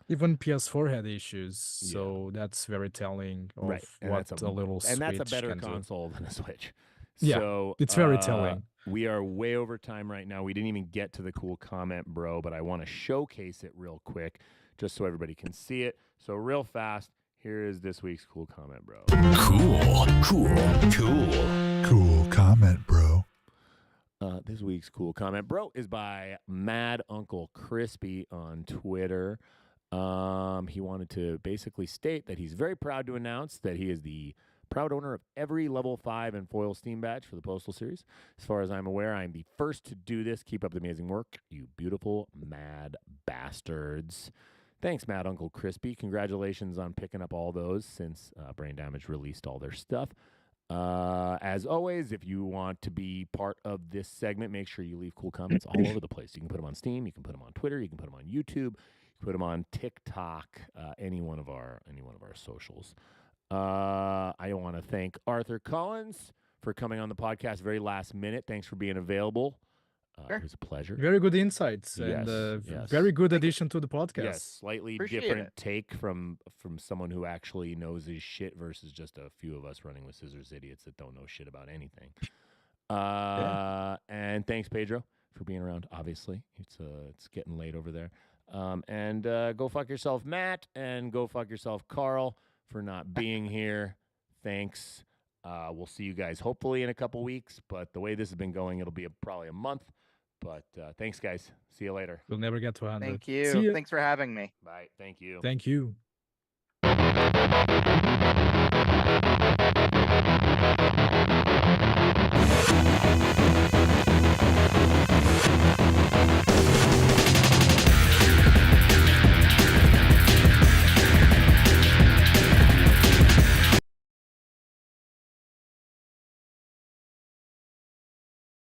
even PS4 had issues, so that's very telling of what a little Switch can do. And that's a better console than a Switch. Yeah, so, it's very telling. We are way over time right now. We didn't even get to the cool comment, bro, but I want to showcase it real quick just so everybody can see it. So real fast, here is this week's cool comment, bro. Cool comment, bro. This week's cool comment, bro, is by Mad Uncle Crispy on Twitter. He wanted to basically state that he's very proud to announce that he is the proud owner of every level 5 and foil Steam badge for the Postal series. As far as I'm aware, I'm the first to do this. Keep up the amazing work, you beautiful mad bastards. Thanks, Mad Uncle Crispy. Congratulations on picking up all those since Brain Damage released all their stuff. As always, if you want to be part of this segment, make sure you leave cool comments all over the place. You can put them on Steam, you can put them on Twitter, you can put them on YouTube, you can put them on TikTok, any one of our socials. I want to thank Arthur Collins for coming on the podcast very last minute. Thanks for being available. Sure. It was a pleasure. Very good insights Yes, and yes. very good addition to the podcast. Yes, slightly Appreciate different it. take from someone who actually knows his shit versus just a few of us running with scissors idiots that don't know shit about anything. And thanks, Pedro, for being around. Obviously, it's getting late over there. And go fuck yourself, Matt, and go fuck yourself, Karl, for not being here. Thanks. We'll see you guys hopefully in a couple weeks, but the way this has been going, it'll be probably a month. But thanks, guys. See you later. We'll never get to 100. Thank See you. ya. Thanks for having me. Bye. Thank you. Thank you.